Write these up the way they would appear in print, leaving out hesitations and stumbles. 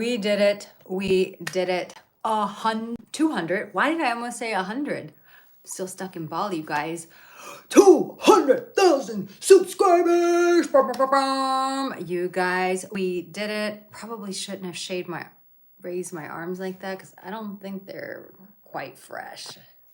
We did it. We did it. 200. Why did I almost say 100? Still stuck in Bali, you guys. 200,000 subscribers. You guys, we did it. Probably shouldn't have raised my arms like that because I don't think they're quite fresh.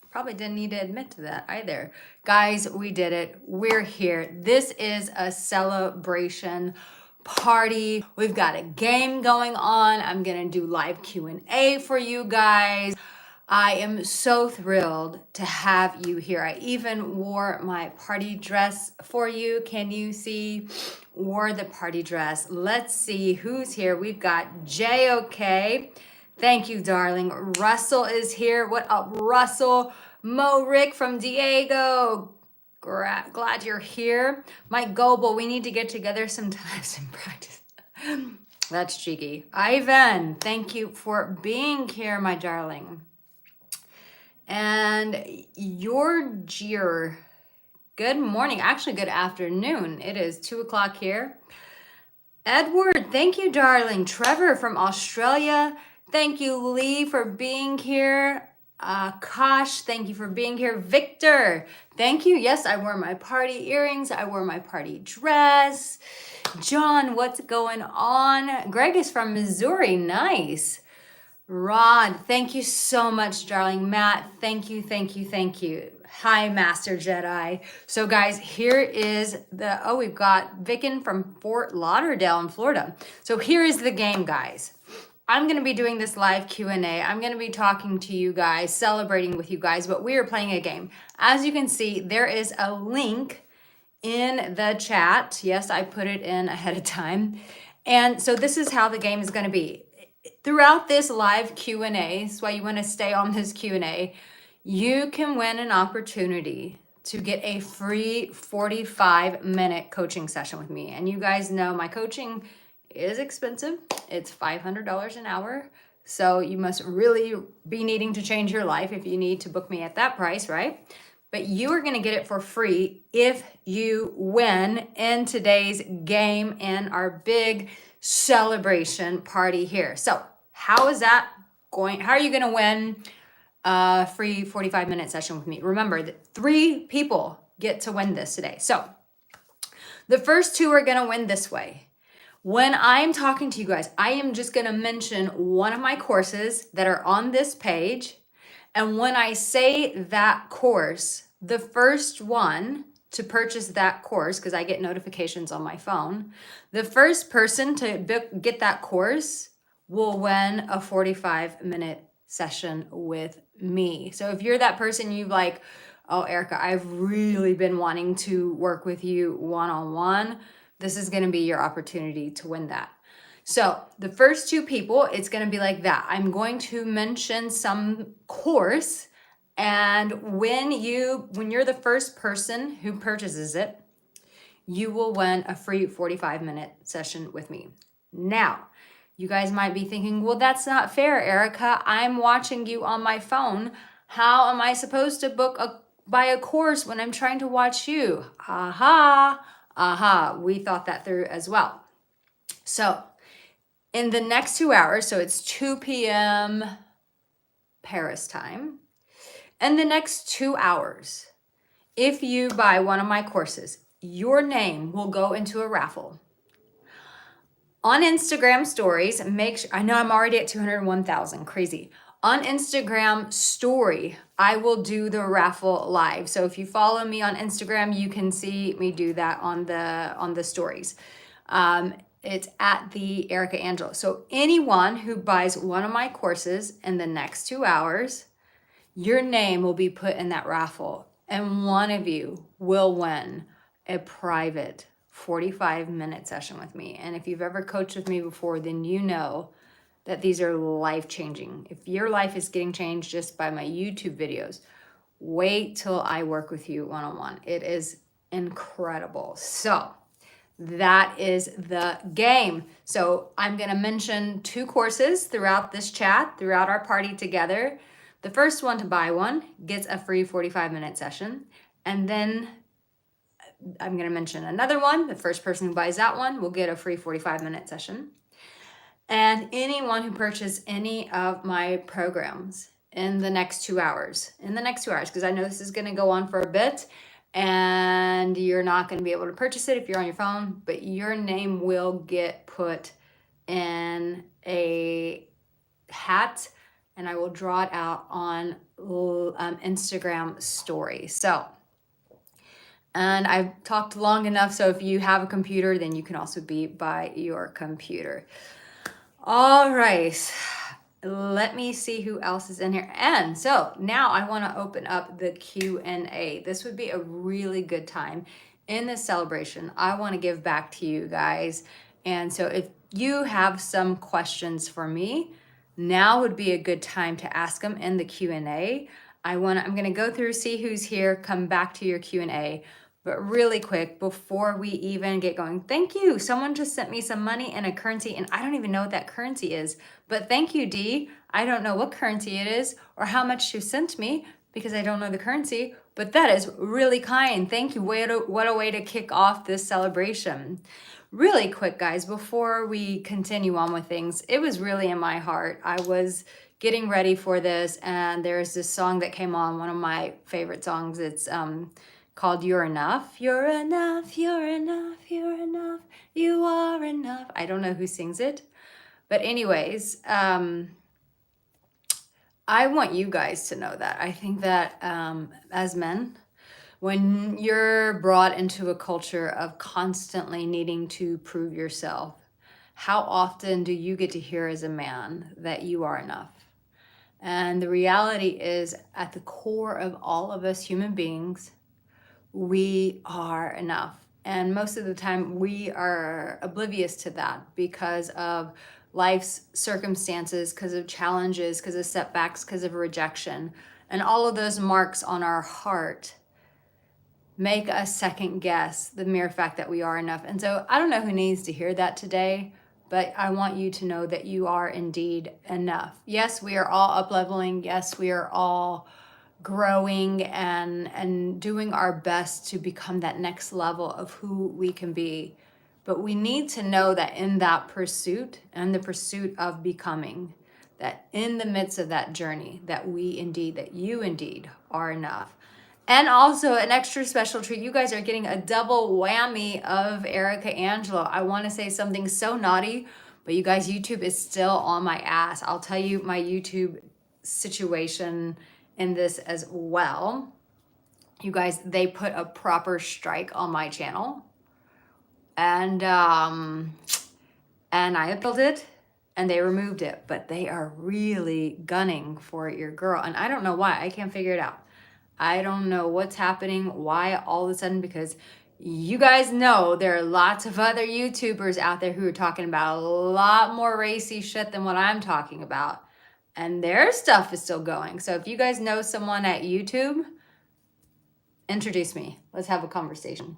Probably didn't need to admit to that either. Guys, we did it. We're here. This is a celebration party. We've got a game going on. I'm gonna do live Q&A for you guys. I am so thrilled to have you here. I even wore my party dress for you. Can you see? Wore the party dress. Let's see who's here. We've got JOK. Thank you, darling. Russell is here. What up, Russell? Mo Rick from Diego. Glad you're here. Mike Goebel, we need to get together sometimes and practice. That's cheeky. Ivan, thank you for being here, my darling. And your Jeer, good morning. Actually, good afternoon. It is 2 o'clock here. Edward, thank you, darling. Trevor from Australia. Thank you, Lee, for being here. Kosh, thank you for being here. Victor, thank you. Yes, I wore my party earrings. I wore my party dress. John, what's going on? Greg is from Missouri. Nice. Rod, thank you so much, darling. Matt, thank you, thank you, thank you. Hi, Master Jedi. So guys, here is we've got Vicken from Fort Lauderdale in Florida. So here is the game, guys. I'm going to be doing this live Q&A. I'm going to be talking to you guys, celebrating with you guys, but we are playing a game. As you can see, there is a link in the chat. Yes, I put it in ahead of time. And so this is how the game is going to be. Throughout this live Q&A, that's why you want to stay on this Q&A, you can win an opportunity to get a free 45-minute coaching session with me. And you guys know my coaching is expensive. It's $500 an hour. So you must really be needing to change your life if you need to book me at that price, right? But you are going to get it for free if you win in today's game in our big celebration party here. So how is that going? How are you going to win a free 45-minute session with me? Remember that 3 people get to win this today. So the first 2 are going to win this way. When I'm talking to you guys, I am just going to mention one of my courses that are on this page. And when I say that course, the first one to purchase that course, because I get notifications on my phone, the first person to get that course will win a 45-minute session with me. So if you're that person, you like, oh, Erica, I've really been wanting to work with you one-on-one, this is going to be your opportunity to win that. So the first 2 people, it's going to be like that. I'm going to mention some course, and when you're the first person who purchases it, you will win a free 45-minute session with me. Now, you guys might be thinking, well, that's not fair, Erica. I'm watching you on my phone. How am I supposed to buy a course when I'm trying to watch you? Aha, we thought that through as well. So in the next 2 hours, so it's 2 p.m. Paris time, in the next 2 hours, if you buy one of my courses, your name will go into a raffle. On Instagram stories, make sure, I know I'm already at 201,000, crazy. On Instagram story, I will do the raffle live. So if you follow me on Instagram, you can see me do that on the stories. It's at the Arica-Angelo. So anyone who buys one of my courses in the next 2 hours, your name will be put in that raffle, and one of you will win a private 45-minute session with me. And if you've ever coached with me before, then you know that these are life-changing. If your life is getting changed just by my YouTube videos, wait till I work with you one-on-one. It is incredible. So that is the game. So I'm going to mention 2 courses throughout this chat, throughout our party together. The first one to buy one gets a free 45-minute session. And then I'm going to mention another one. The first person who buys that one will get a free 45-minute session. And anyone who purchased any of my programs in the next 2 hours, because I know this is going to go on for a bit and you're not going to be able to purchase it if you're on your phone, but your name will get put in a hat and I will draw it out on Instagram story. So, and I've talked long enough. So if you have a computer, then you can also be by your computer. All right, let me see who else is in here. And so now I want to open up the Q&A. This would be a really good time in this celebration. I want to give back to you guys. And so if you have some questions for me, now would be a good time to ask them in the Q&A. I'm going to go through, see who's here, come back to your Q&A. But really quick, before we even get going, thank you. Someone just sent me some money in a currency, and I don't even know what that currency is. But thank you, Dee. I don't know what currency it is or how much you sent me because I don't know the currency. But that is really kind. Thank you. What a way to kick off this celebration. Really quick, guys, before we continue on with things, it was really in my heart. I was getting ready for this, and there's this song that came on, one of my favorite songs. It's called You're Enough. You're enough, you're enough, you're enough, you are enough. I don't know who sings it. But anyways, I want you guys to know that. I think that as men, when you're brought into a culture of constantly needing to prove yourself, how often do you get to hear as a man that you are enough? And the reality is, at the core of all of us human beings, we are enough. And most of the time we are oblivious to that because of life's circumstances, because of challenges, because of setbacks, because of rejection. And all of those marks on our heart make us second guess the mere fact that we are enough. And so I don't know who needs to hear that today, but I want you to know that you are indeed enough. Yes, we are all up leveling. Yes, we are all growing and doing our best to become that next level of who we can be. But we need to know that in that pursuit and the pursuit of becoming, that in the midst of that journey, that you indeed are enough. And also an extra special treat. You guys are getting a double whammy of Arica-Angelo. I want to say something so naughty, but you guys, YouTube is still on my ass. I'll tell you my YouTube situation in this as well. You guys, they put a proper strike on my channel. And I appealed it and they removed it, but they are really gunning for your girl. And I don't know why. I can't figure it out. I don't know what's happening, why all of a sudden, because you guys know there are lots of other YouTubers out there who are talking about a lot more racy shit than what I'm talking about. And their stuff is still going. So if you guys know someone at YouTube, introduce me. Let's have a conversation.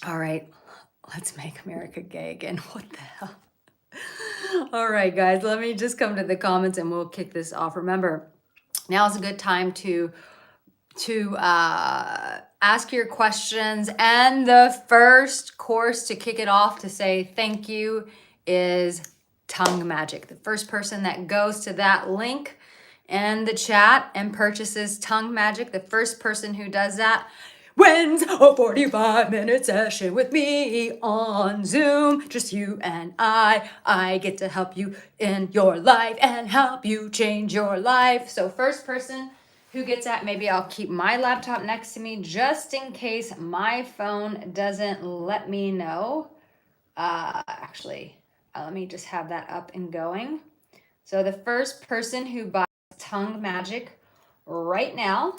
All right, let's make America gay again. What the hell? All right, guys, let me just come to the comments and we'll kick this off. Remember, now is a good time to ask your questions. And the first course to kick it off to say thank you is Tongue Magic. The first person that goes to that link in the chat and purchases Tongue Magic, the first person who does that wins a 45-minute session with me on Zoom. Just you and I get to help you in your life and help you change your life. So first person who gets that, maybe I'll keep my laptop next to me just in case my phone doesn't let me know. Actually, let me just have that up and going. So the first person who buys Tongue Magic right now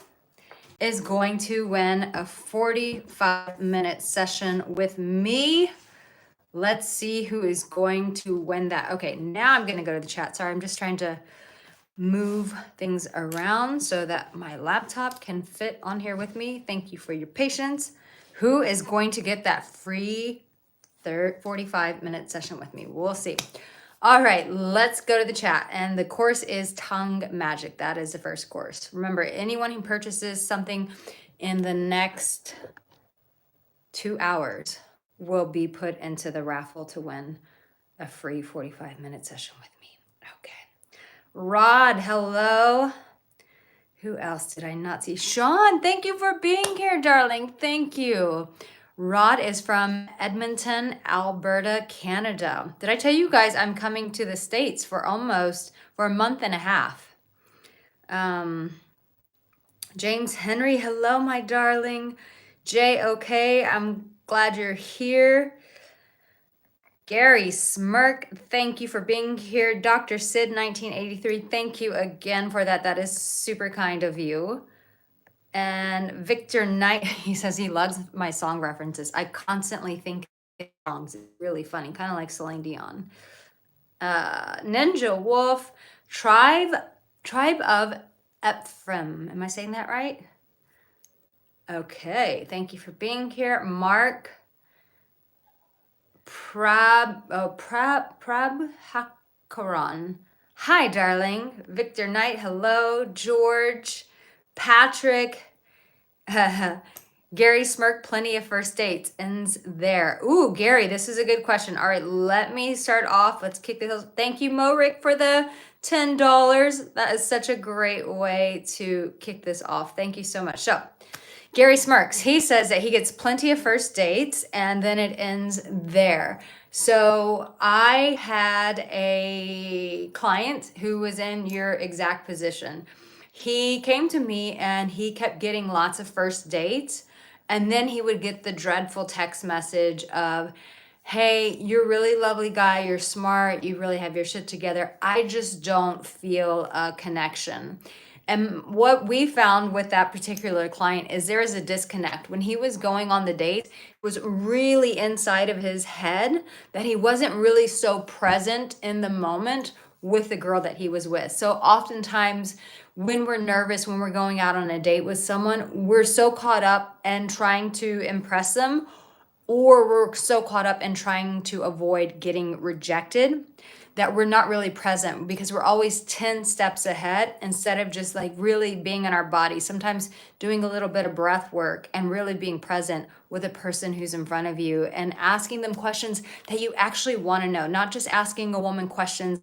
is going to win a 45-minute session with me. Let's see who is going to win that. Okay, now I'm going to go to the chat. Sorry, I'm just trying to move things around so that my laptop can fit on here with me. Thank you for your patience. Who is going to get that free 45-minute session with me? We'll see. All right, let's go to the chat. And the course is Tongue Magic. That is the first course. Remember, anyone who purchases something in the next 2 hours will be put into the raffle to win a free 45-minute session with me. Okay. Rod, hello. Who else did I not see? Sean, thank you for being here, darling. Thank you. Rod is from Edmonton, Alberta, Canada. Did I tell you guys I'm coming to the States for a month and a half? James Henry, hello, my darling. Jay, okay, I'm glad you're here. Gary Smirk, thank you for being here. Dr. Sid 1983, thank you again for that. That is super kind of you. And Victor Knight, he says he loves my song references. I constantly think of songs. It's really funny, kind of like Celine Dion. Ninja Wolf, Tribe of Ephraim. Am I saying that right? Okay, thank you for being here. Mark Prabhakaran. Hi, darling. Victor Knight, hello. George, Patrick, Gary Smirk, plenty of first dates, ends there. Ooh, Gary, this is a good question. All right, let me start off. Let's kick this. Thank you, Morik, for the $10. That is such a great way to kick this off. Thank you so much. So, Gary Smirks, he says that he gets plenty of first dates and then it ends there. So I had a client who was in your exact position. He came to me and he kept getting lots of first dates. And then he would get the dreadful text message of, hey, you're a really lovely guy, you're smart, you really have your shit together. I just don't feel a connection. And what we found with that particular client is there is a disconnect. When he was going on the date, it was really inside of his head that he wasn't really so present in the moment with the girl that he was with. So oftentimes when we're nervous, when we're going out on a date with someone, we're so caught up and trying to impress them, or we're so caught up in trying to avoid getting rejected that we're not really present because we're always 10 steps ahead instead of just like really being in our body. Sometimes doing a little bit of breath work and really being present with a person who's in front of you and asking them questions that you actually want to know, not just asking a woman questions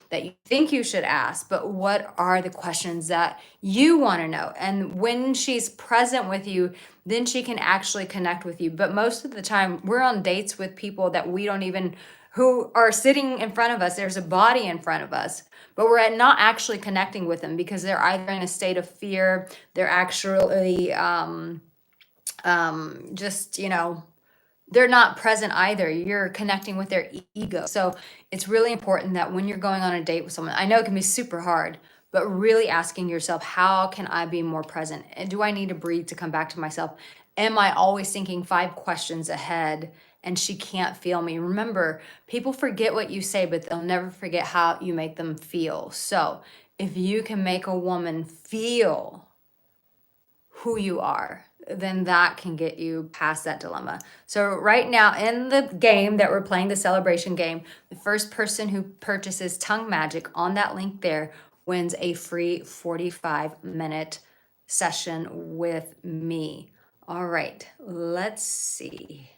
that you think you should ask, but what are the questions that you want to know? And when she's present with you, then she can actually connect with you. But most of the time, we're on dates with people that we don't even, who are sitting in front of us. There's a body in front of us, but we're not actually connecting with them because they're either in a state of fear, they're actually just, they're not present either. You're connecting with their ego. So it's really important that when you're going on a date with someone, I know it can be super hard, but really asking yourself, how can I be more present? And do I need to breathe to come back to myself? Am I always thinking 5 questions ahead and she can't feel me? Remember, people forget what you say, but they'll never forget how you make them feel. So if you can make a woman feel who you are, then that can get you past that dilemma. So right now in the game that we're playing, the celebration game, the first person who purchases Tongue Magic on that link there wins a free 45-minute session with me. All right, let's see.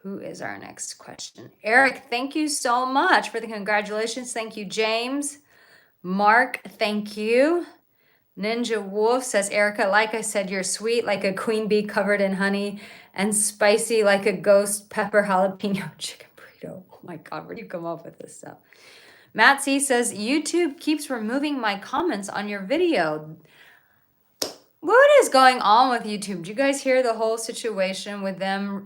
Who is our next question? Eric, thank you so much for the congratulations. Thank you, James. Mark, thank you. Ninja Wolf says, Erica, like I said, you're sweet like a queen bee covered in honey and spicy like a ghost pepper jalapeno chicken burrito. Oh my God, where do you come up with this stuff? Matt C says, YouTube keeps removing my comments on your video. What is going on with YouTube? Do you guys hear the whole situation with them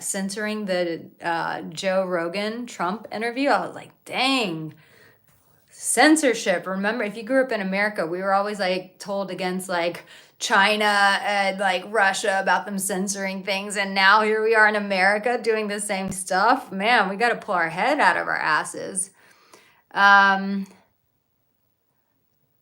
censoring the Joe Rogan Trump interview? I was like, dang. Censorship. Remember, if you grew up in America, we were always like told against like China and like Russia about them censoring things. And now here we are in America doing the same stuff. Man, we got to pull our head out of our asses.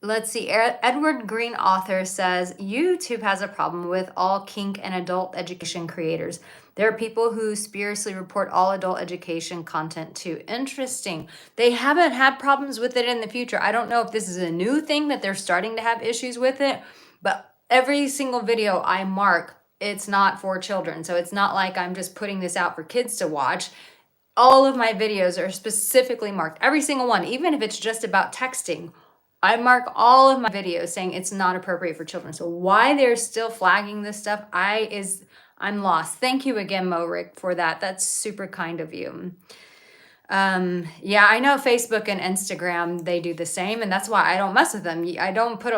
Let's see. Edward Green author says, YouTube has a problem with all kink and adult education creators. There are people who spuriously report all adult education content too. Interesting. They haven't had problems with it in the future. I don't know if this is a new thing that they're starting to have issues with it, but every single video I mark, it's not for children. So it's not like I'm just putting this out for kids to watch. all of my videos are specifically marked, every single one, even if it's just about texting. I mark all of my videos saying it's not appropriate for children. So why they're still flagging this stuff, I'm lost. Thank you again, Morik, for that. That's super kind of you. Yeah, I know Facebook and Instagram, they do the same, and that's why I don't mess with them. I don't put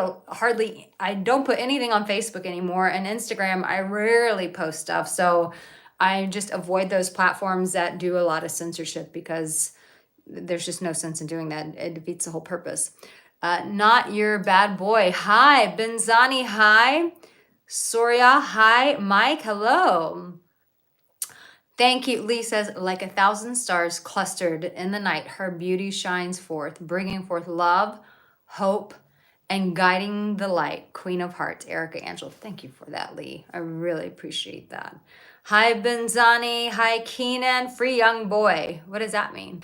anything on Facebook anymore, and Instagram, I rarely post stuff. So I just avoid those platforms that do a lot of censorship because there's just no sense in doing that. It defeats the whole purpose. Not your bad boy. Hi, Benzani. Hi, Soria. Hi, Mike. Hello. Thank you. Lee says, like 1,000 stars clustered in the night, her beauty shines forth, bringing forth love, hope, and guiding the light. Queen of Hearts, Arica-Angelo. Thank you for that, Lee. I really appreciate that. Hi, Benzani. Hi, Keenan. Free young boy. What does that mean?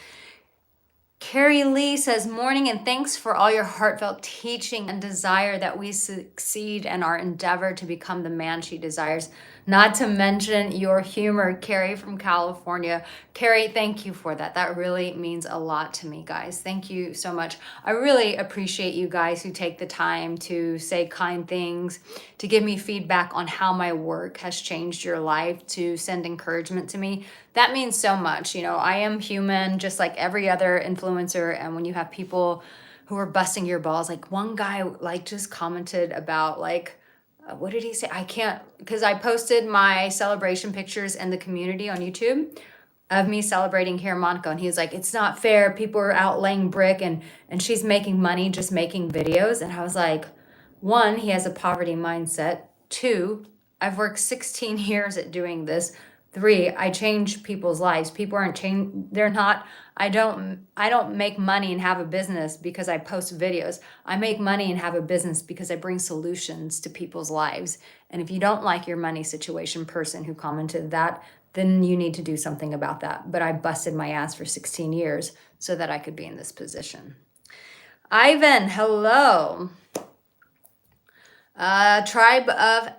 Carrie Lee says, morning and thanks for all your heartfelt teaching and desire that we succeed in our endeavor to become the man she desires. Not to mention your humor, Carrie from California. Carrie, thank you for that. That really means a lot to me, guys. Thank you so much. I really appreciate you guys who take the time to say kind things, to give me feedback on how my work has changed your life, to send encouragement to me. That means so much. You know, I am human just like every other influencer. And when you have people who are busting your balls, like one guy like just commented about like, what did he say? I can't, because I posted my celebration pictures in the community on YouTube of me celebrating here in Monaco. And he was like, it's not fair. People are out laying brick and she's making money just making videos. And I was like, one, he has a poverty mindset. Two, I've worked 16 years at doing this. Three, I change people's lives. People aren't they're not, I don't make money and have a business because I post videos. I make money and have a business because I bring solutions to people's lives. And if you don't like your money situation, person who commented that, then you need to do something about that. But I busted my ass for 16 years so that I could be in this position. Ivan, hello. Tribe of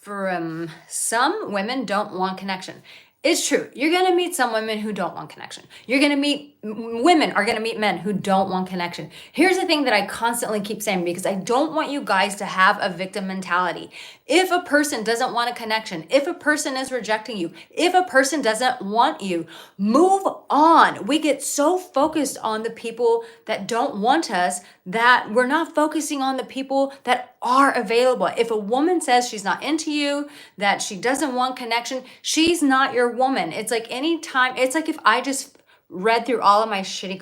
Ephraim. Some women don't want connection. It's true. You're going to meet some women who don't want connection. Women are going to meet men who don't want connection. Here's the thing that I constantly keep saying because I don't want you guys to have a victim mentality. If a person doesn't want a connection, if a person is rejecting you, if a person doesn't want you, move on. We get so focused on the people that don't want us that we're not focusing on the people that are available. If a woman says she's not into you, that she doesn't want connection, she's not your woman. It's like it's like if I just read through all of my shitty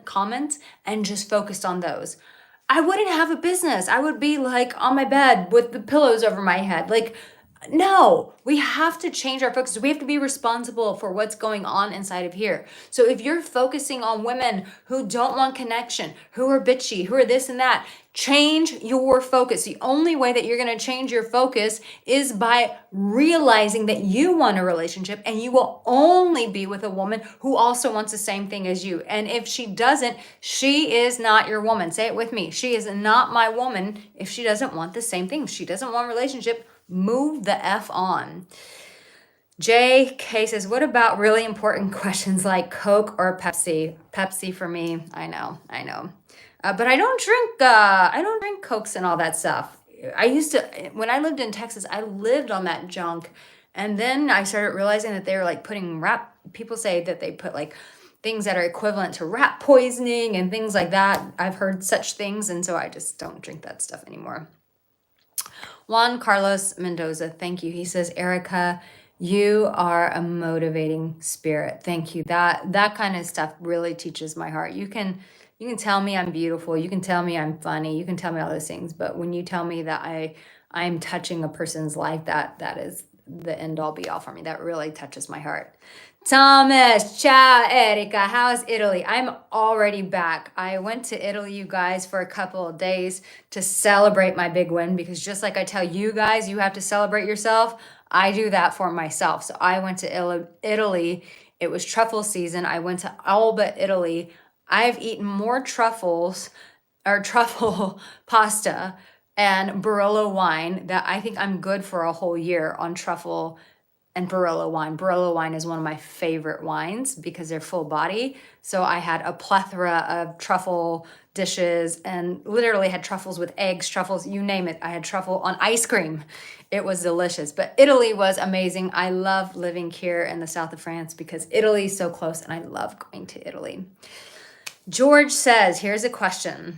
comments and just focused on those, I wouldn't have a business. I would be like on my bed with the pillows over my head. Like, no, we have to change our focus. We have to be responsible for what's going on inside of here. So if you're focusing on women who don't want connection, who are bitchy, who are this and that, change your focus. The only way that you're going to change your focus is by realizing that you want a relationship and you will only be with a woman who also wants the same thing as you. And if she doesn't, she is not your woman. Say it with me. She is not my woman if she doesn't want the same thing. If she doesn't want a relationship, move the F on. JK says, what about really important questions like Coke or Pepsi? Pepsi for me. I know. But I don't drink Cokes and all that stuff. I used to, when I lived in Texas, I lived on that junk. And then I started realizing that they were like putting people say that they put like things that are equivalent to rat poisoning and things like that. I've heard such things. And so I just don't drink that stuff anymore. Juan Carlos Mendoza, thank you. He says, Erica, you are a motivating spirit. Thank you. That kind of stuff really teaches my heart. You can tell me I'm beautiful. You can tell me I'm funny. You can tell me all those things. But when you tell me that I'm touching a person's life, that is the end all be all for me. That really touches my heart. Thomas, ciao, Erica. How's Italy? I'm already back. I went to Italy, you guys, for a couple of days to celebrate my big win because just like I tell you guys, you have to celebrate yourself. I do that for myself. So I went to Italy. It was truffle season. I went to Alba, Italy. I've eaten more truffles or truffle pasta and Barolo wine that I think I'm good for a whole year on truffle and Barolo wine. Barolo wine is one of my favorite wines because they're full body. So I had a plethora of truffle dishes and literally had truffles with eggs, truffles, you name it. I had truffle on ice cream. It was delicious. But Italy was amazing. I love living here in the south of France because Italy is so close and I love going to Italy. George says, here's a question.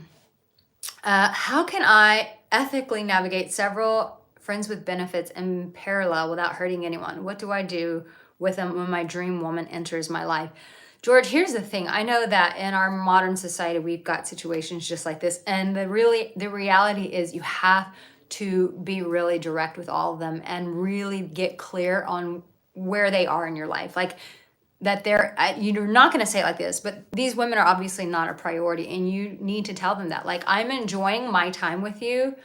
How can I ethically navigate several friends with benefits in parallel without hurting anyone? What do I do with them when my dream woman enters my life? George, here's the thing. I know that in our modern society, we've got situations just like this. And the reality is you have to be really direct with all of them and really get clear on where they are in your life. Like that you're not going to say it like this, but these women are obviously not a priority and you need to tell them that. Like, I'm enjoying my time with you,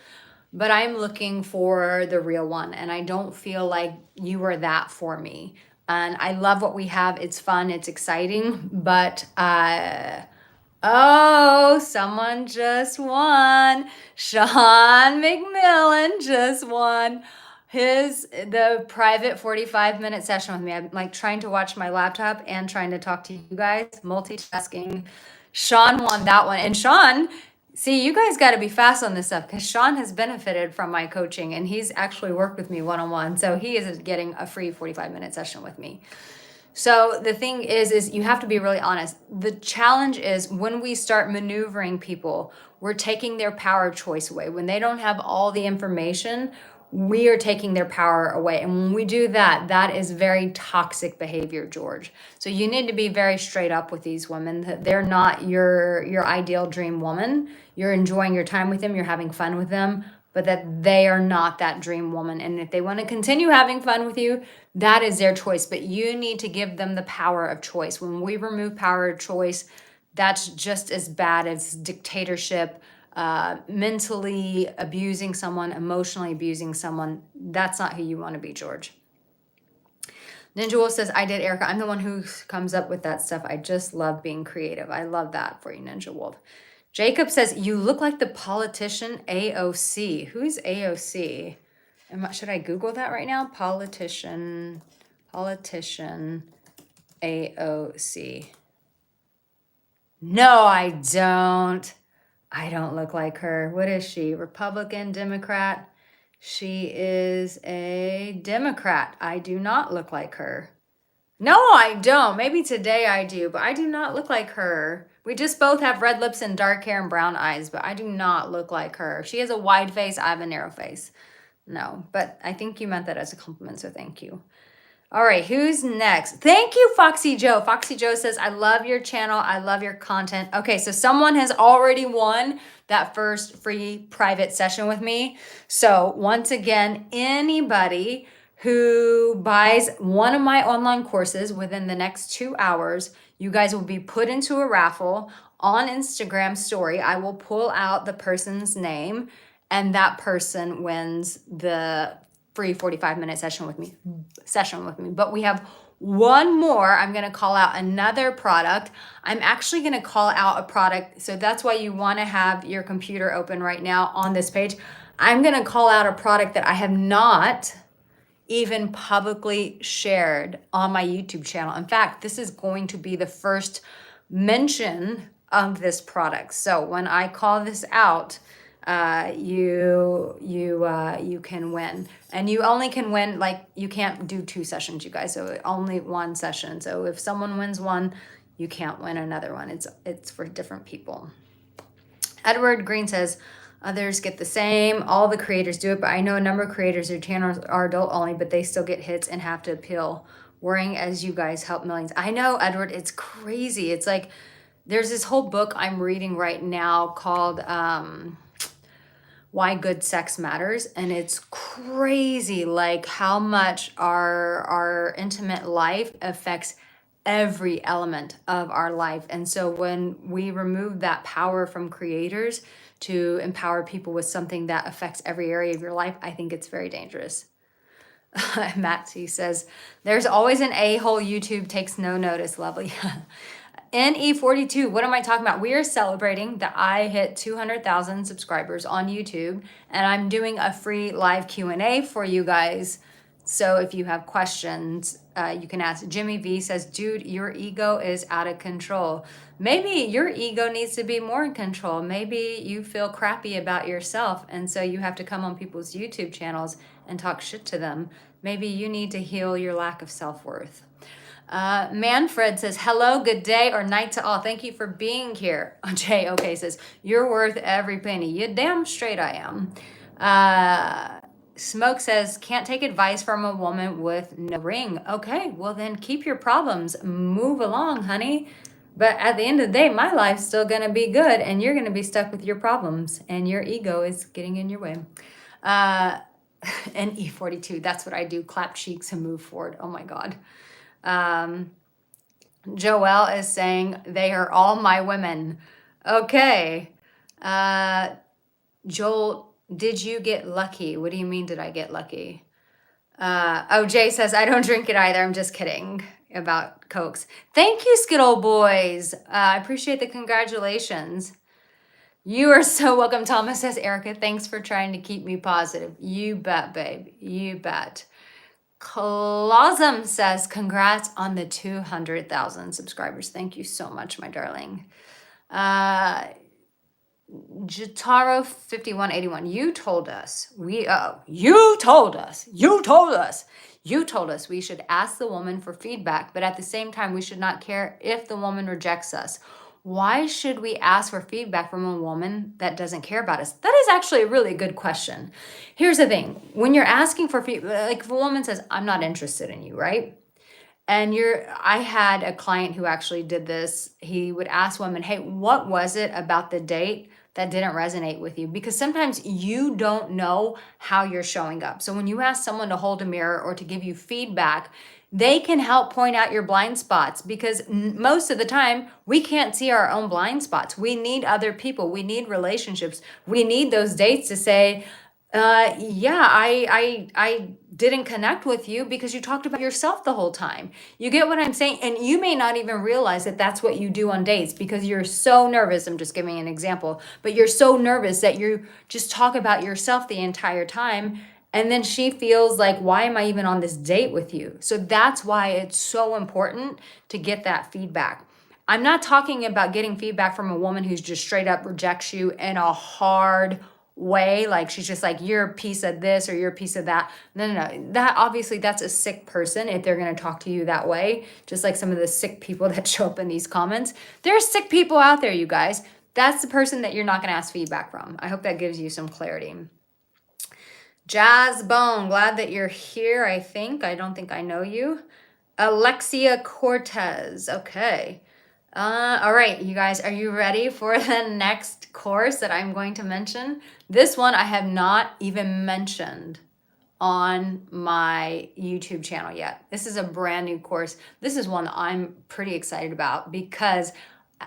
but I'm looking for the real one. And I don't feel like you are that for me. And I love what we have. It's fun. It's exciting. But, oh, someone just won. Sean McMillan just won the private 45-minute session with me. I'm like trying to watch my laptop and trying to talk to you guys, multitasking. Sean won that one. And Sean, see, you guys got to be fast on this stuff because Sean has benefited from my coaching and he's actually worked with me one-on-one. So he is getting a free 45-minute session with me. So the thing is you have to be really honest. The challenge is when we start maneuvering people, we're taking their power of choice away. When they don't have all the information, we are taking their power away. And when we do that, that is very toxic behavior, George. So you need to be very straight up with these women that they're not your ideal dream woman. You're enjoying your time with them, you're having fun with them, but that they are not that dream woman. And if they want to continue having fun with you, that is their choice. But you need to give them the power of choice. When we remove power of choice, that's just as bad as dictatorship, mentally abusing someone, emotionally abusing someone. That's not who you want to be, George. Ninja Wolf says, I did, Erica. I'm the one who comes up with that stuff. I just love being creative. I love that for you, Ninja Wolf. Jacob says, you look like the politician AOC. Who's AOC? Should I Google that right now? Politician AOC. No, I don't. I don't look like her. What is she? Republican, Democrat? She is a Democrat. I do not look like her. No, I don't. Maybe today I do, but I do not look like her. We just both have red lips and dark hair and brown eyes, but I do not look like her. She has a wide face. I have a narrow face. No, but I think you meant that as a compliment, so thank you. All right, who's next? Thank you, Foxy Joe. Foxy Joe says, I love your channel. I love your content. Okay, so someone has already won that first free private session with me. So once again, anybody who buys one of my online courses within the next 2 hours, you guys will be put into a raffle on Instagram story. I will pull out the person's name and that person wins the free 45-minute session with me. But we have one more. I'm going to call out another product. I'm actually going to call out a product. So that's why you want to have your computer open right now on this page. I'm going to call out a product that I have not even publicly shared on my YouTube channel. In fact, this is going to be the first mention of this product. So when I call this out, you can win, and you only can win, like, you can't do 2 sessions, you guys, so only 1 session. So if someone wins one, you can't win another one. It's for different people. Edward Green says, others get the same. All the creators do it, but I know a number of creators, their channels are adult only, but they still get hits and have to appeal. Worrying as you guys help millions. I know, Edward, it's crazy. It's like, there's this whole book I'm reading right now called, Why Good Sex Matters, and it's crazy like how much our intimate life affects every element of our life. And so when we remove that power from creators to empower people with something that affects every area of your life, I think it's very dangerous. Matsy says, there's always an a-hole. YouTube takes no notice. Lovely. NE42, what am I talking about? We are celebrating that I hit 200,000 subscribers on YouTube, and I'm doing a free live Q&A for you guys So if you have questions, you can ask. Jimmy V says, dude, your ego is out of control. Maybe your ego needs to be more in control. Maybe you feel crappy about yourself, and so you have to come on people's YouTube channels and talk shit to them. Maybe you need to heal your lack of self-worth. Manfred says, hello, good day or night to all. Thank you for being here. Jay, okay, says, you're worth every penny. You damn straight I am. Smoke says, can't take advice from a woman with no ring. Okay, well then keep your problems. Move along, honey. But at the end of the day, my life's still going to be good, and you're going to be stuck with your problems, and your ego is getting in your way. And E42, that's what I do. Clap cheeks and move forward. Oh my God. Joelle is saying, they are all my women. Okay. Joel, did you get lucky? What do you mean, did I get lucky? Oh, Jay says, I don't drink it either. I'm just kidding about Cokes. Thank you, Skittle Boys. I appreciate the congratulations. You are so welcome. Thomas says, Erica, thanks for trying to keep me positive. You bet, babe. You bet. Clausum says, congrats on the 200,000 subscribers. Thank you so much, my darling. Jataro 5181, you told us we told us we should ask the woman for feedback, but at the same time we should not care if the woman rejects us. Why should we ask for feedback from a woman that doesn't care about us? That is actually a really good question. Here's the thing. When you're asking for feedback, like if a woman says, I'm not interested in you, right? And I had a client who actually did this. He would ask women, hey, what was it about the date that didn't resonate with you? Because sometimes you don't know how you're showing up. So when you ask someone to hold a mirror or to give you feedback, they can help point out your blind spots, because most of the time we can't see our own blind spots. We need other people. We need relationships. We need those dates to say, yeah, I didn't connect with you because you talked about yourself the whole time. You get what I'm saying? And you may not even realize that that's what you do on dates because you're so nervous. I'm just giving an example, but you're so nervous that you just talk about yourself the entire time. And then she feels like, why am I even on this date with you? So that's why it's so important to get that feedback. I'm not talking about getting feedback from a woman who's just straight up rejects you in a hard way, like she's just like, you're a piece of this or you're a piece of that. No. That obviously, that's a sick person if they're going to talk to you that way. Just like some of the sick people that show up in these comments. There's sick people out there, you guys. That's the person that you're not going to ask feedback from. I hope that gives you some clarity. Jazz Bone, glad that you're here. I don't think I know you. Alexia Cortez. Okay. All right, you guys, are you ready for the next course that I'm going to mention? This one I have not even mentioned on my YouTube channel yet. This is a brand new course. This is one that I'm pretty excited about because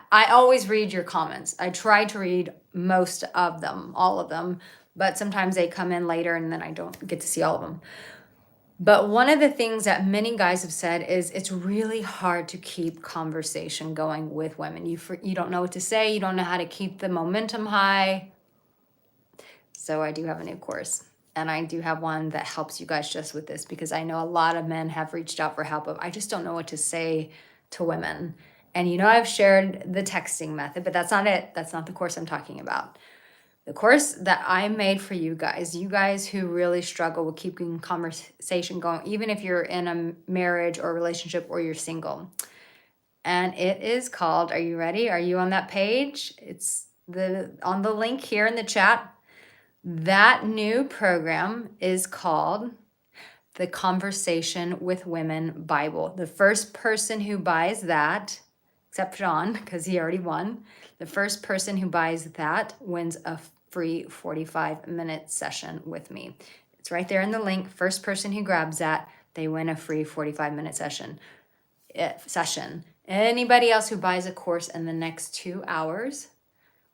I always read your comments. I try to read most of them, all of them, but sometimes they come in later and then I don't get to see all of them. But one of the things that many guys have said is it's really hard to keep conversation going with women. You don't know what to say. You don't know how to keep the momentum high. So I do have a new course. And I do have one that helps you guys just with this, because I know a lot of men have reached out for help. I just don't know what to say to women. And I've shared the texting method, but that's not it. That's not the course I'm talking about. The course that I made for you guys who really struggle with keeping conversation going, even if you're in a marriage or relationship or you're single. And it is called, are you ready? Are you on that page? It's on the link here in the chat. That new program is called the Conversation with Women Bible. The first person who buys that, except John, because he already won, the first person who buys that wins a free 45-minute session with me. It's right there in the link. First person who grabs that, they win a free 45-minute session. Anybody else who buys a course in the next 2 hours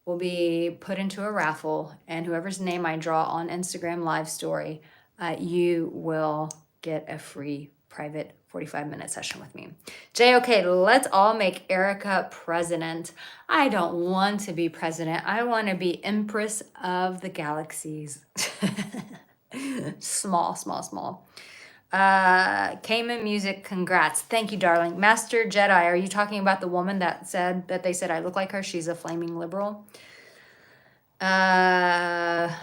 will be put into a raffle, and whoever's name I draw on Instagram live story, you will get a free private 45-minute session with me. Okay, let's all make Erica president. I don't want to be president. I want to be empress of the galaxies. Small. Cayman Music, congrats. Thank you, darling. Master Jedi, are you talking about the woman that they said I look like her? She's a flaming liberal. Oh,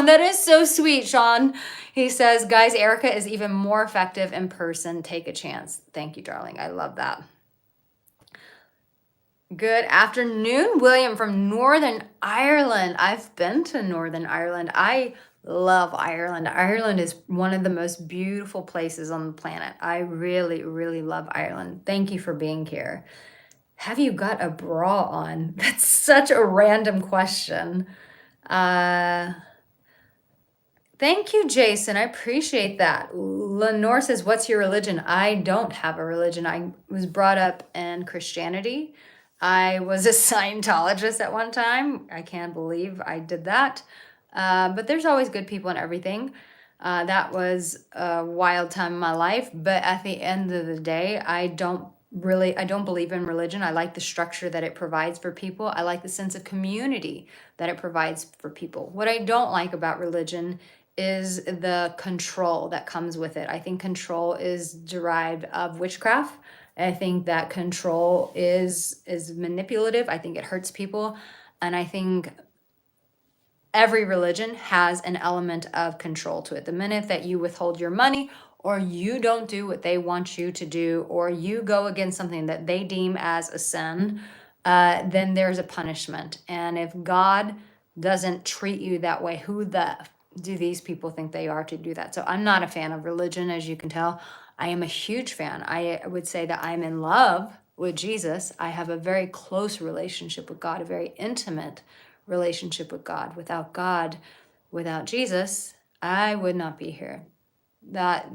that is so sweet, Sean. He says, guys, Erica is even more effective in person. Take a chance. Thank you, darling. I love that. Good afternoon, William from Northern Ireland. I've been to Northern Ireland. I love Ireland. Ireland is one of the most beautiful places on the planet. I really, really love Ireland. Thank you for being here. Have you got a bra on? That's such a random question. Thank you, Jason. I appreciate that. Lenore says, what's your religion? I don't have a religion. I was brought up in Christianity. I was a Scientologist at one time. I can't believe I did that. But there's always good people in everything. That was a wild time in my life. But at the end of the day, I don't believe in religion. I like the structure that it provides for people. I like the sense of community that it provides for people. What I don't like about religion is the control that comes with it. I think control is derived of witchcraft. I think that control is manipulative. I think it hurts people. And I think every religion has an element of control to it. The minute that you withhold your money, or you don't do what they want you to do, or you go against something that they deem as a sin, then there's a punishment. And if God doesn't treat you that way, who do these people think they are to do that? So I'm not a fan of religion, as you can tell. I am a huge fan. I would say that I'm in love with Jesus. I have a very close relationship with God, a very intimate relationship with God. Without Jesus, I would not be here. That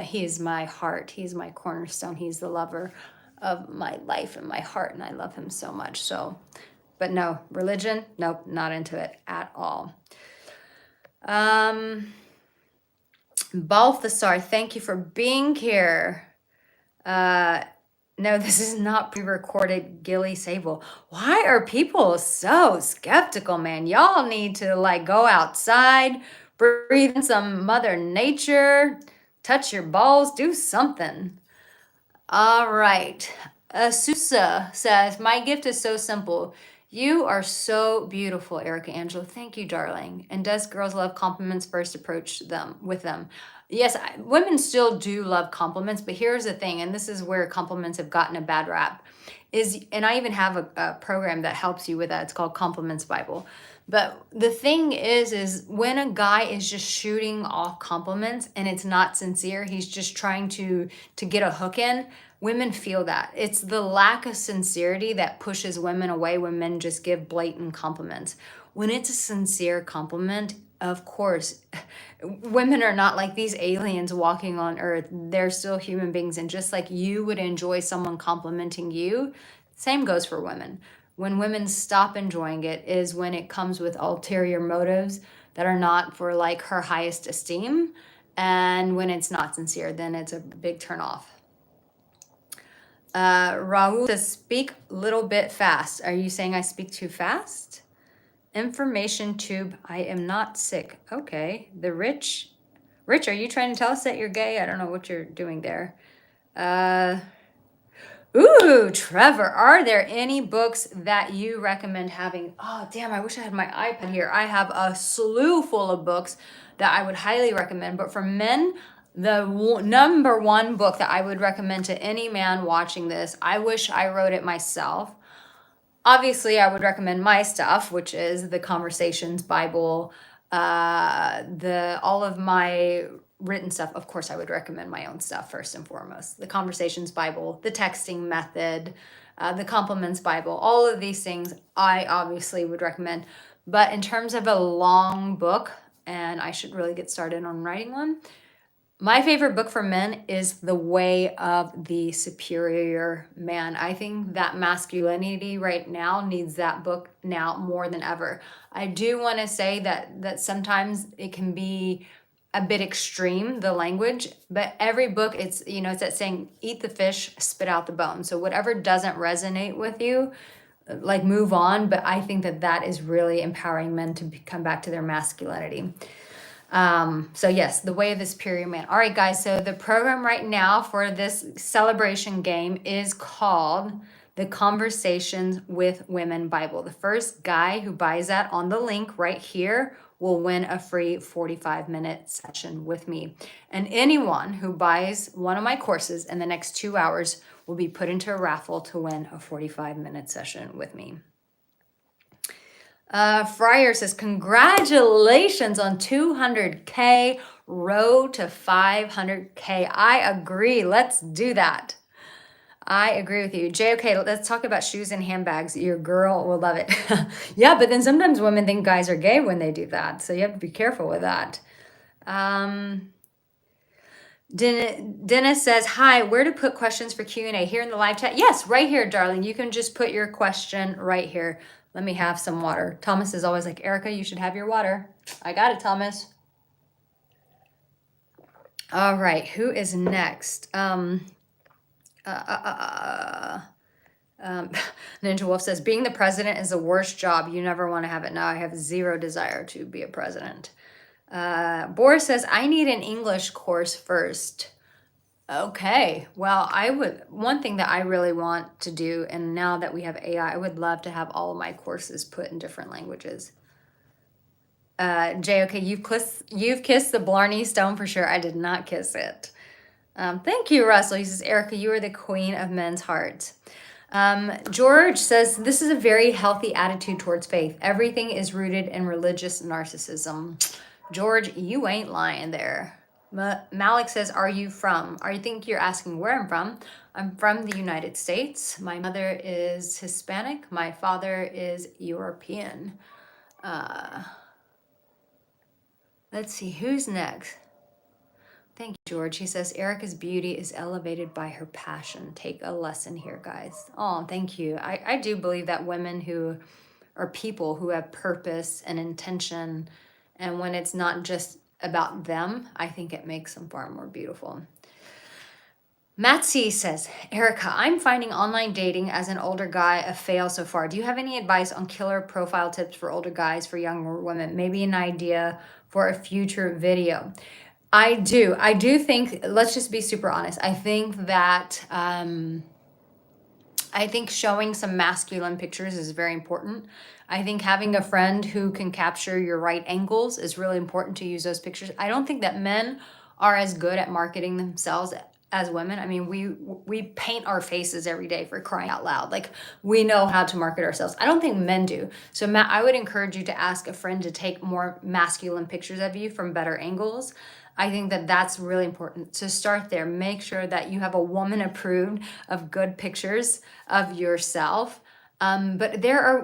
he is my heart. He's my cornerstone. He's the lover of my life and my heart, and I love him so much. So, but no, religion, nope, not into it at all. Balthasar, thank you for being here. No, this is not pre-recorded, Gilly Sable. Why are people so skeptical, man? Y'all need to go outside, breathe in some Mother Nature, touch your balls, do something. All right. Susa says, my gift is so simple. You are so beautiful, Arica-Angelo. Thank you, darling. And does girls love compliments? First approach them with them. Yes, women still do love compliments, but here's the thing, and this is where compliments have gotten a bad rap, and I even have a program that helps you with that. It's called Compliments Bible. But the thing is when a guy is just shooting off compliments and it's not sincere, he's just trying to get a hook in, women feel that. It's the lack of sincerity that pushes women away when men just give blatant compliments. When it's a sincere compliment, of course, women are not like these aliens walking on earth. They're still human beings. And just like you would enjoy someone complimenting you, same goes for women. When women stop enjoying it is when it comes with ulterior motives that are not for her highest esteem. And when it's not sincere, then it's a big turn off. Rahul says, speak a little bit fast. Are you saying I speak too fast? Information tube. I am not sick. Okay. The Rich, are you trying to tell us that you're gay? I don't know what you're doing there. Ooh, Trevor, are there any books that you recommend having? Oh, damn, I wish I had my iPad here. I have a slew full of books that I would highly recommend. But for men, the number one book that I would recommend to any man watching this, I wish I wrote it myself. Obviously, I would recommend my stuff, which is the Conversations Bible, all of my written stuff. Of course, I would recommend my own stuff first and foremost. The Conversations Bible, the texting method, the Compliments Bible, all of these things I obviously would recommend. But in terms of a long book, and I should really get started on writing one, my favorite book for men is The Way of the Superior Man. I think that masculinity right now needs that book now more than ever. I do want to say that sometimes it can be a bit extreme, the language, but every book, it's that saying, eat the fish, spit out the bone. So whatever doesn't resonate with you, move on. But I think that is really empowering men to come back to their masculinity. So yes, the way of the superior man. All right, guys. So the program right now for this celebration game is called the Conversations with Women Bible. The first guy who buys that on the link right here will win a free 45-minute session with me. And anyone who buys one of my courses in the next 2 hours will be put into a raffle to win a 45-minute session with me. Fryer says, congratulations on 200K, road to 500K. I agree. Let's do that. I agree with you. Jay, okay, let's talk about shoes and handbags. Your girl will love it. Yeah, but then sometimes women think guys are gay when they do that. So you have to be careful with that. Dennis says, hi, where to put questions for Q&A? Here in the live chat? Yes, right here, darling. You can just put your question right here. Let me have some water. Thomas is always like, Erica, you should have your water. I got it, Thomas. All right, who is next? Ninja Wolf says, being the president is the worst job. You never want to have it. Now I have zero desire to be a president. Boris says, I need an English course first. Okay, well, one thing that I really want to do, and now that we have AI, I would love to have all of my courses put in different languages. Jay, okay, you've kissed the Blarney Stone for sure. I did not kiss it. Thank you, Russell. He says, Erica, you are the queen of men's hearts. George says, this is a very healthy attitude towards faith. Everything is rooted in religious narcissism. George, you ain't lying there. Malik says, are you from? I think you're asking where I'm from. I'm from the United States. My mother is Hispanic. My father is European. Let's see, who's next? Thank you, George. He says, Erica's beauty is elevated by her passion. Take a lesson here, guys. Oh, thank you. I do believe that women who are people who have purpose and intention, and when it's not just about them, I think it makes them far more beautiful. Matt C says, Erica, I'm finding online dating as an older guy a fail so far. Do you have any advice on killer profile tips for older guys, for younger women? Maybe an idea for a future video. I do think, let's just be super honest. I think that, I think showing some masculine pictures is very important. I think having a friend who can capture your right angles is really important to use those pictures. I don't think that men are as good at marketing themselves as women. I mean, we paint our faces every day, for crying out loud. Like, we know how to market ourselves. I don't think men do. So Matt, I would encourage you to ask a friend to take more masculine pictures of you from better angles. I think that that's really important. To start there, make sure that you have a woman approved of good pictures of yourself. But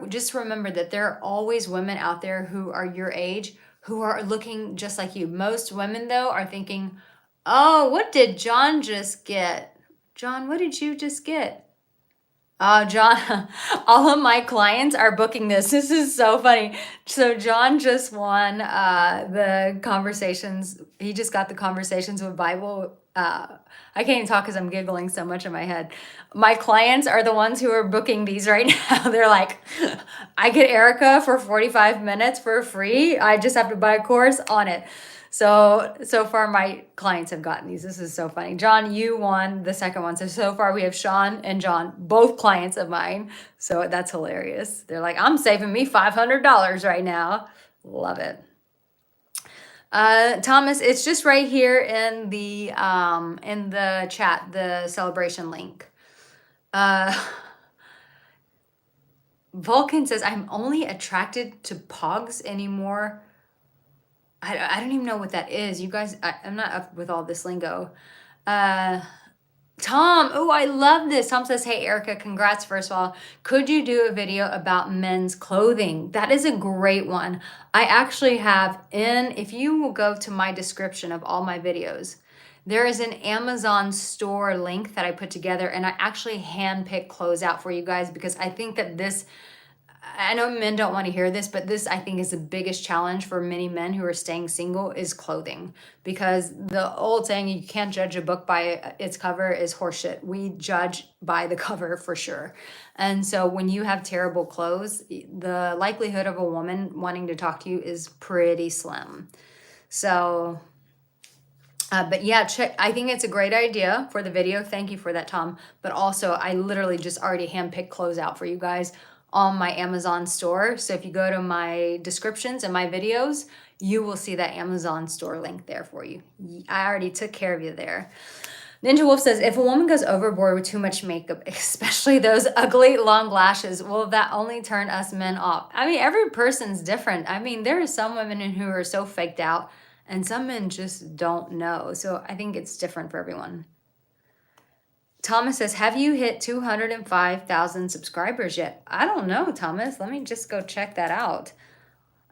just remember that there are always women out there who are your age, who are looking just like you. Most women, though, are thinking, oh, what did John just get? John, what did you just get? Oh, John, all of my clients are booking this. This is so funny. So John just won the conversations. He just got the Conversations with Bible. I can't even talk because I'm giggling so much in my head. My clients are the ones who are booking these right now. They're like, I get Erica for 45 minutes for free. I just have to buy a course on it. So far my clients have gotten these. This is so funny. John, you won the second one. So far we have Sean and John, both clients of mine. So that's hilarious. They're like, I'm saving me $500 right now. Love it. Thomas, it's just right here in the chat, the celebration link. Vulcan says, I'm only attracted to pogs anymore. I don't even know what that is. You guys, I'm not up with all this lingo. Tom, oh, I love this. Tom says, hey, Erica, congrats, first of all. Could you do a video about men's clothing? That is a great one. I actually have if you will go to my description of all my videos, there is an Amazon store link that I put together, and I actually handpick clothes out for you guys, because I think that I know men don't want to hear this, but this, I think, is the biggest challenge for many men who are staying single, is clothing. Because the old saying, you can't judge a book by its cover, is horseshit. We judge by the cover for sure. And so when you have terrible clothes, the likelihood of a woman wanting to talk to you is pretty slim. So, but yeah, check. I think it's a great idea for the video. Thank you for that, Tom. But also, I literally just already handpicked clothes out for you guys on my Amazon store. So if you go to my descriptions and my videos, you will see that Amazon store link there for you. I already took care of you there. Ninja Wolf says, if a woman goes overboard with too much makeup, especially those ugly long lashes, will that only turn us men off? I mean, every person's different. I mean, there are some women who are so faked out, and some men just don't know. So I think it's different for everyone. Thomas says, have you hit 205,000 subscribers yet? I don't know, Thomas. Let me just go check that out.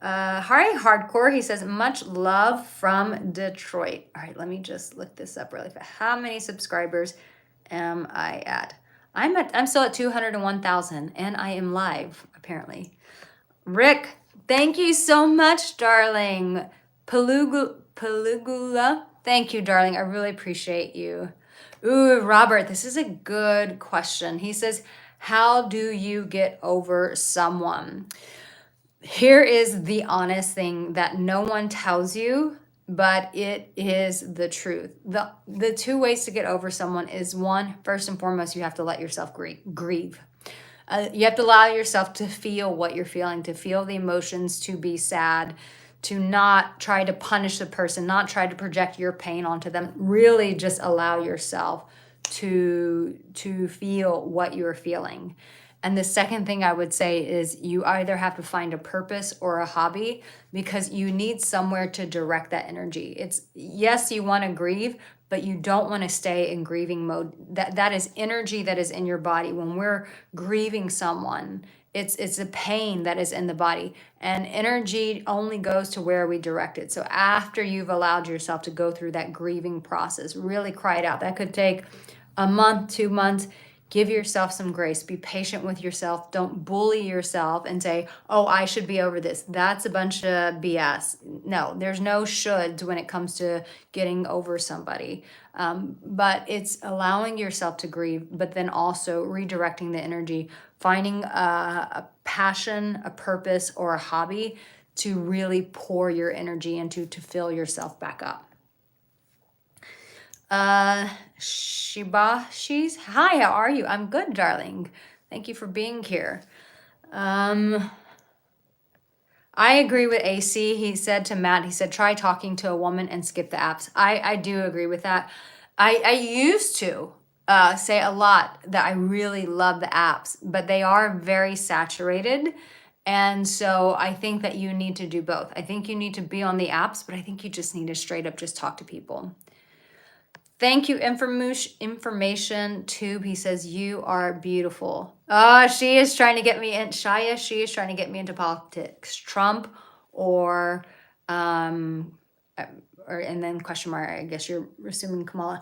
Hari Hardcore, he says, much love from Detroit. All right, let me just look this up really fast. How many subscribers am I at? I'm still at 201,000 and I am live, apparently. Rick, thank you so much, darling. Palugula, thank you, darling. I really appreciate you. Ooh, Robert, this is a good question. He says, how do you get over someone? Here is the honest thing that no one tells you, but it is the truth. The two ways to get over someone is, one, first and foremost, you have to let yourself grieve. You have to allow yourself to feel what you're feeling, to feel the emotions, to be sad, to not try to punish the person, not try to project your pain onto them. Really just allow yourself to feel what you're feeling. And the second thing I would say is you either have to find a purpose or a hobby, because you need somewhere to direct that energy. It's, yes, you want to grieve, but you don't want to stay in grieving mode. That is energy that is in your body. When we're grieving someone, it's a pain that is in the body, and energy only goes to where we direct it. So after you've allowed yourself to go through that grieving process, really cry it out. That could take a month, 2 months. Give yourself some grace. Be patient with yourself. Don't bully yourself and say, oh, I should be over this. That's a bunch of BS. No, there's no shoulds when it comes to getting over somebody. But it's allowing yourself to grieve, but then also redirecting the energy, finding a passion, a purpose, or a hobby to really pour your energy into, to fill yourself back up. Shibashi's, hi, how are you? I'm good, darling. Thank you for being here. I agree with AC. He said to Matt, he said, try talking to a woman and skip the apps. I do agree with that. I used to say a lot that I really love the apps, but they are very saturated. And so I think that you need to do both. I think you need to be on the apps, but I think you just need to straight up just talk to people. Thank you, information tube. He says, you are beautiful. She is trying to get me in, Shia, she is trying to get me into politics. Trump or and then question mark, I guess you're assuming Kamala.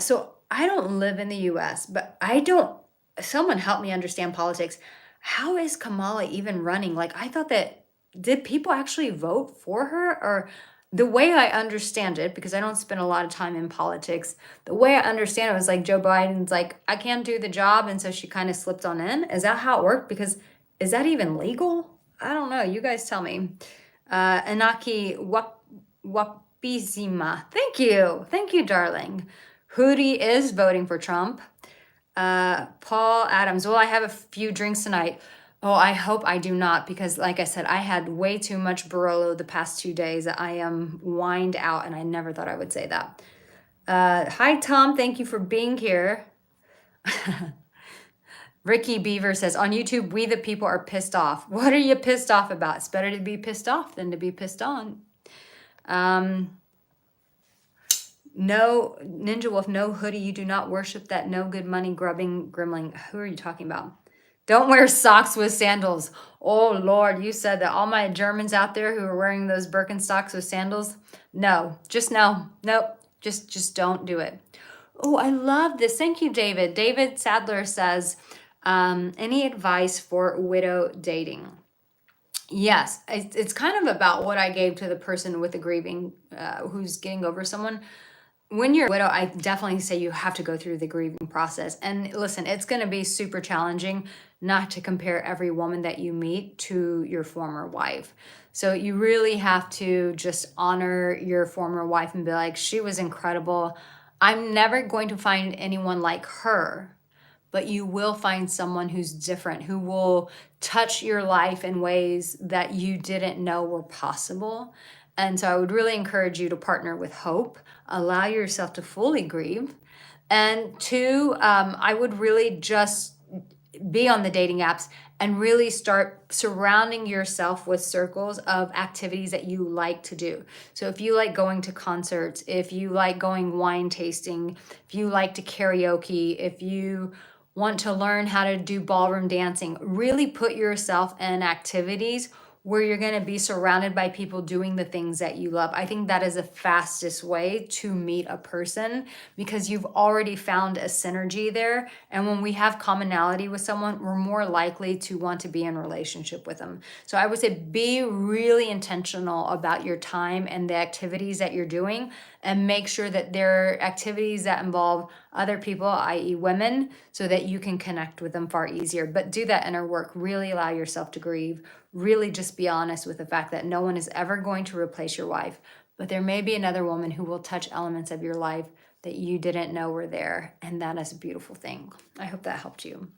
So I don't live in the US, but someone help me understand politics. How is Kamala even running? Like, I thought that, did people actually vote for her? Or the way I understand it, because I don't spend a lot of time in politics, the way I understand it was like Joe Biden's like, I can't do the job, and so she kind of slipped on in. Is that how it worked? Because is that even legal? I don't know. You guys tell me. Anaki Wapizima. Thank you. Thank you, darling. Hootie is voting for Trump. Paul Adams. Well, I have a few drinks tonight. Oh, I hope I do not, because like I said, I had way too much Barolo the past 2 days. I am wined out, and I never thought I would say that. Hi, Tom. Thank you for being here. Ricky Beaver says, on YouTube, we the people are pissed off. What are you pissed off about? It's better to be pissed off than to be pissed on. No, Ninja Wolf, no hoodie. You do not worship that no good money grubbing gremlin. Who are you talking about? Don't wear socks with sandals. Oh, Lord, you said that. All my Germans out there who are wearing those Birkenstocks with sandals, no, just no. Nope, just don't do it. Oh, I love this. Thank you, David. David Sadler says, any advice for widow dating? Yes, it's kind of about what I gave to the person with the grieving, who's getting over someone. when you're a widow, I definitely say you have to go through the grieving process. And listen, it's going to be super challenging not to compare every woman that you meet to your former wife. So you really have to just honor your former wife and be like, she was incredible. I'm never going to find anyone like her, but you will find someone who's different, who will touch your life in ways that you didn't know were possible. And so I would really encourage you to partner with hope, allow yourself to fully grieve. And two, I would really just be on the dating apps and really start surrounding yourself with circles of activities that you like to do. So if you like going to concerts, if you like going wine tasting, if you like to karaoke, if you want to learn how to do ballroom dancing, really put yourself in activities where you're going to be surrounded by people doing the things that you love. I think that is the fastest way to meet a person, because you've already found a synergy there. And when we have commonality with someone, we're more likely to want to be in relationship with them. So I would say be really intentional about your time and the activities that you're doing, and make sure that they're activities that involve other people, i.e. women, so that you can connect with them far easier. But do that inner work. Really allow yourself to grieve. Really just be honest with the fact that no one is ever going to replace your wife, but there may be another woman who will touch elements of your life that you didn't know were there. And that is a beautiful thing. I hope that helped you.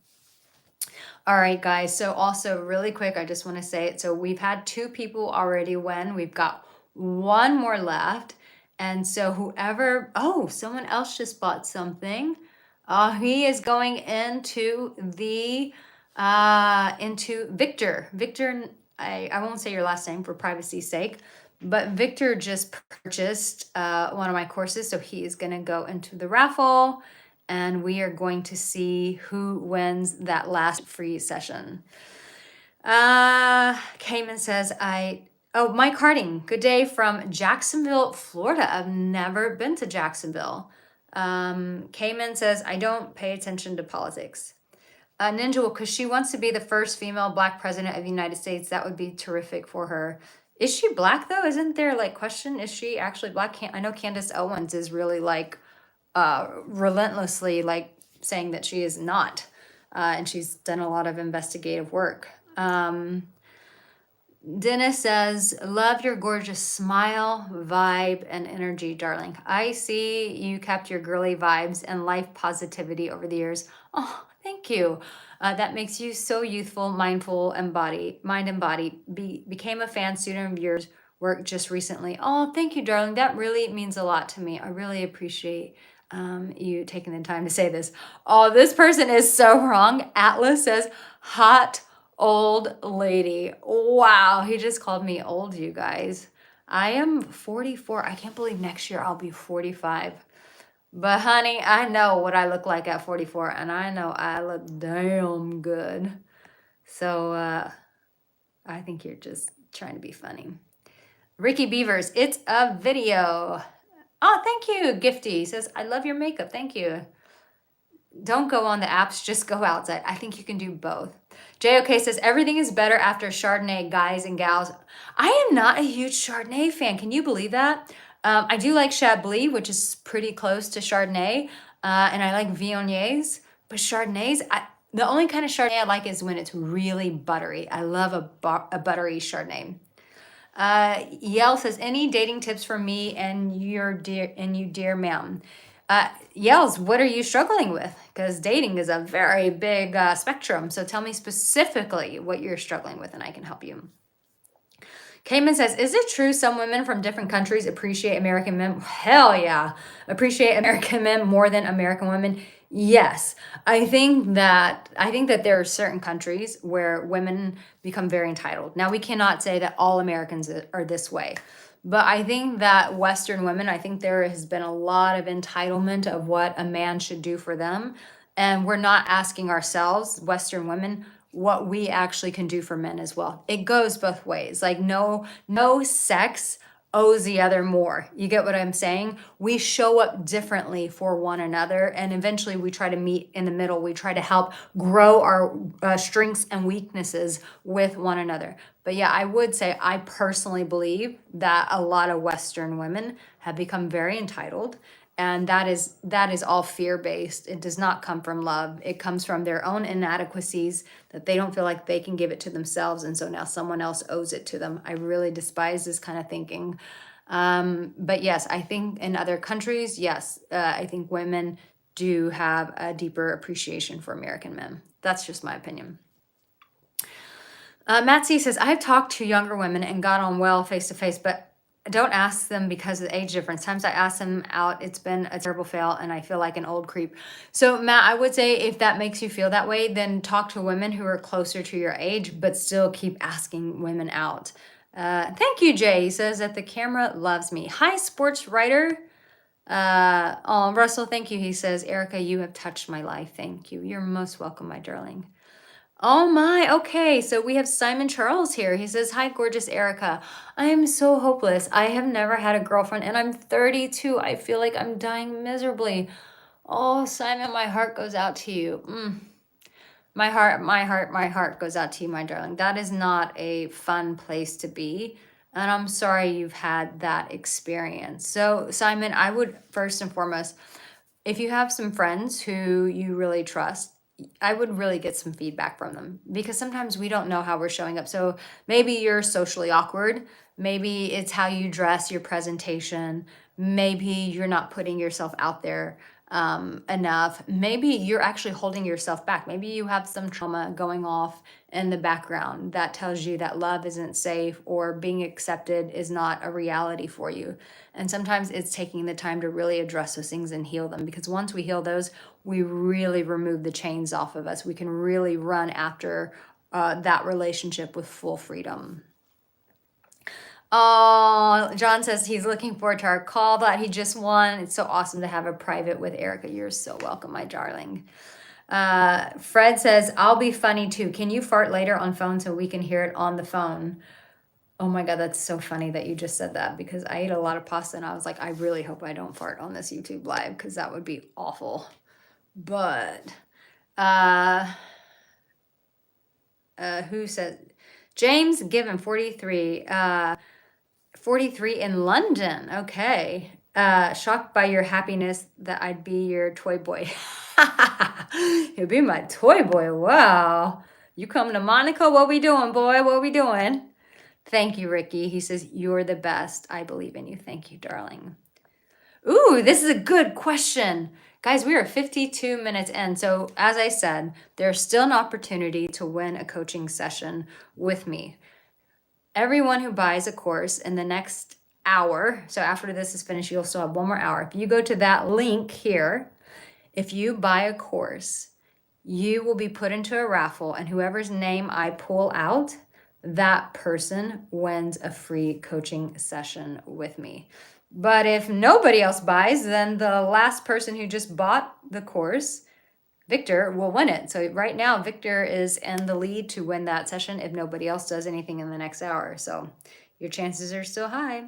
All right, guys. So also really quick, I just want to say it. So we've had 2 people already win. We've got 1 more left. And so whoever, oh, someone else just bought something. He is going into the, into Victor. Victor, I won't say your last name for privacy's sake, but Victor just purchased one of my courses. So he is going to go into the raffle, and we are going to see who wins that last free session. Cayman says, Mike Harding, good day from Jacksonville, Florida. I've never been to Jacksonville. Cayman says, I don't pay attention to politics. Ninja, because she wants to be the first female Black president of the United States. That would be terrific for her. Is she Black though? Isn't there like question? Is she actually Black? I know Candace Owens is really like relentlessly like saying that she is not. And she's done a lot of investigative work. Dennis says, love your gorgeous smile, vibe, and energy, darling. I see you kept your girly vibes and life positivity over the years. Oh, thank you. That makes you so youthful, mindful, and mind and body. Became a fan student of yours work just recently. Oh, thank you, darling. That really means a lot to me. I really appreciate you taking the time to say this. Oh, this person is so wrong. Atlas says, hot old lady. Wow, he just called me old, you guys. I am 44. I can't believe next year I'll be 45. But honey, I know what I look like at 44, and I know I look damn good. So I think you're just trying to be funny. Ricky Beavers, it's a video. Oh, thank you, Gifty. He says, I love your makeup. Thank you. Don't go on the apps, just go outside. I think you can do both. JOK says, everything is better after Chardonnay, guys and gals. I am not a huge Chardonnay fan. Can you believe that? I do like Chablis, which is pretty close to Chardonnay. And I like Viogniers. But Chardonnays, the only kind of Chardonnay I like is when it's really buttery. I love a buttery Chardonnay. Yell says, any dating tips for me and you dear ma'am? Yells, what are you struggling with? Because dating is a very big spectrum. So tell me specifically what you're struggling with and I can help you. Cayman says, is it true some women from different countries appreciate American men? Hell yeah. Appreciate American men more than American women? Yes. I think that there are certain countries where women become very entitled. Now, we cannot say that all Americans are this way. But I think that Western women, I think there has been a lot of entitlement of what a man should do for them. And we're not asking ourselves, Western women, what we actually can do for men as well. It goes both ways. Like no sex owes the other more. You get what I'm saying? We show up differently for one another, and eventually we try to meet in the middle. We try to help grow our strengths and weaknesses with one another. But yeah, I would say I personally believe that a lot of Western women have become very entitled, And that is all fear-based. It does not come from love. It comes from their own inadequacies, that they don't feel like they can give it to themselves, and so now someone else owes it to them. I really despise this kind of thinking. But yes, I think in other countries, yes, I think women do have a deeper appreciation for American men. That's just my opinion. Matt C says, I've talked to younger women and got on well face to face, but don't ask them because of the age difference. Times I ask them out, it's been a terrible fail and I feel like an old creep. So Matt, I would say if that makes you feel that way, then talk to women who are closer to your age, but still keep asking women out. Thank you, Jay. He says that the camera loves me. Hi, sports writer. Oh, Russell, thank you. He says, Erica, you have touched my life. Thank you. You're most welcome, my darling. Oh my, okay. So we have Simon Charles here. He says, hi, gorgeous Erica. I am so hopeless. I have never had a girlfriend and I'm 32. I feel like I'm dying miserably. Oh, Simon, my heart goes out to you. My heart goes out to you, my darling. That is not a fun place to be. And I'm sorry you've had that experience. So, Simon, I would first and foremost, if you have some friends who you really trust, I would really get some feedback from them, because sometimes we don't know how we're showing up. So maybe you're socially awkward. Maybe it's how you dress, your presentation. Maybe you're not putting yourself out there enough. Maybe you're actually holding yourself back. Maybe you have some trauma going off in the background that tells you that love isn't safe or being accepted is not a reality for you. And sometimes it's taking the time to really address those things and heal them, because once we heal those, we really remove the chains off of us. We can really run after that relationship with full freedom. Oh, John says he's looking forward to our call that he just won. It's so awesome to have a private with Erica. You're so welcome, my darling. Fred says, I'll be funny too. Can you fart later on phone so we can hear it on the phone? Oh my God, that's so funny that you just said that, because I ate a lot of pasta and I was like, I really hope I don't fart on this YouTube live, because that would be awful. But who says James Given 43 43 in London. Okay. Shocked by your happiness that I'd be your toy boy. He'll be my toy boy. Wow. You come to Monaco? What we doing, boy? What we doing? Thank you, Ricky. He says, you're the best. I believe in you. Thank you, darling. Ooh, this is a good question. Guys, we are 52 minutes in. So as I said, there's still an opportunity to win a coaching session with me. Everyone who buys a course in the next hour, so after this is finished, you'll still have one more hour. If you go to that link here, if you buy a course, you will be put into a raffle, and whoever's name I pull out, that person wins a free coaching session with me. But if nobody else buys, then the last person who just bought the course, Victor, will win it. So right now, Victor is in the lead to win that session if nobody else does anything in the next hour. So your chances are still high.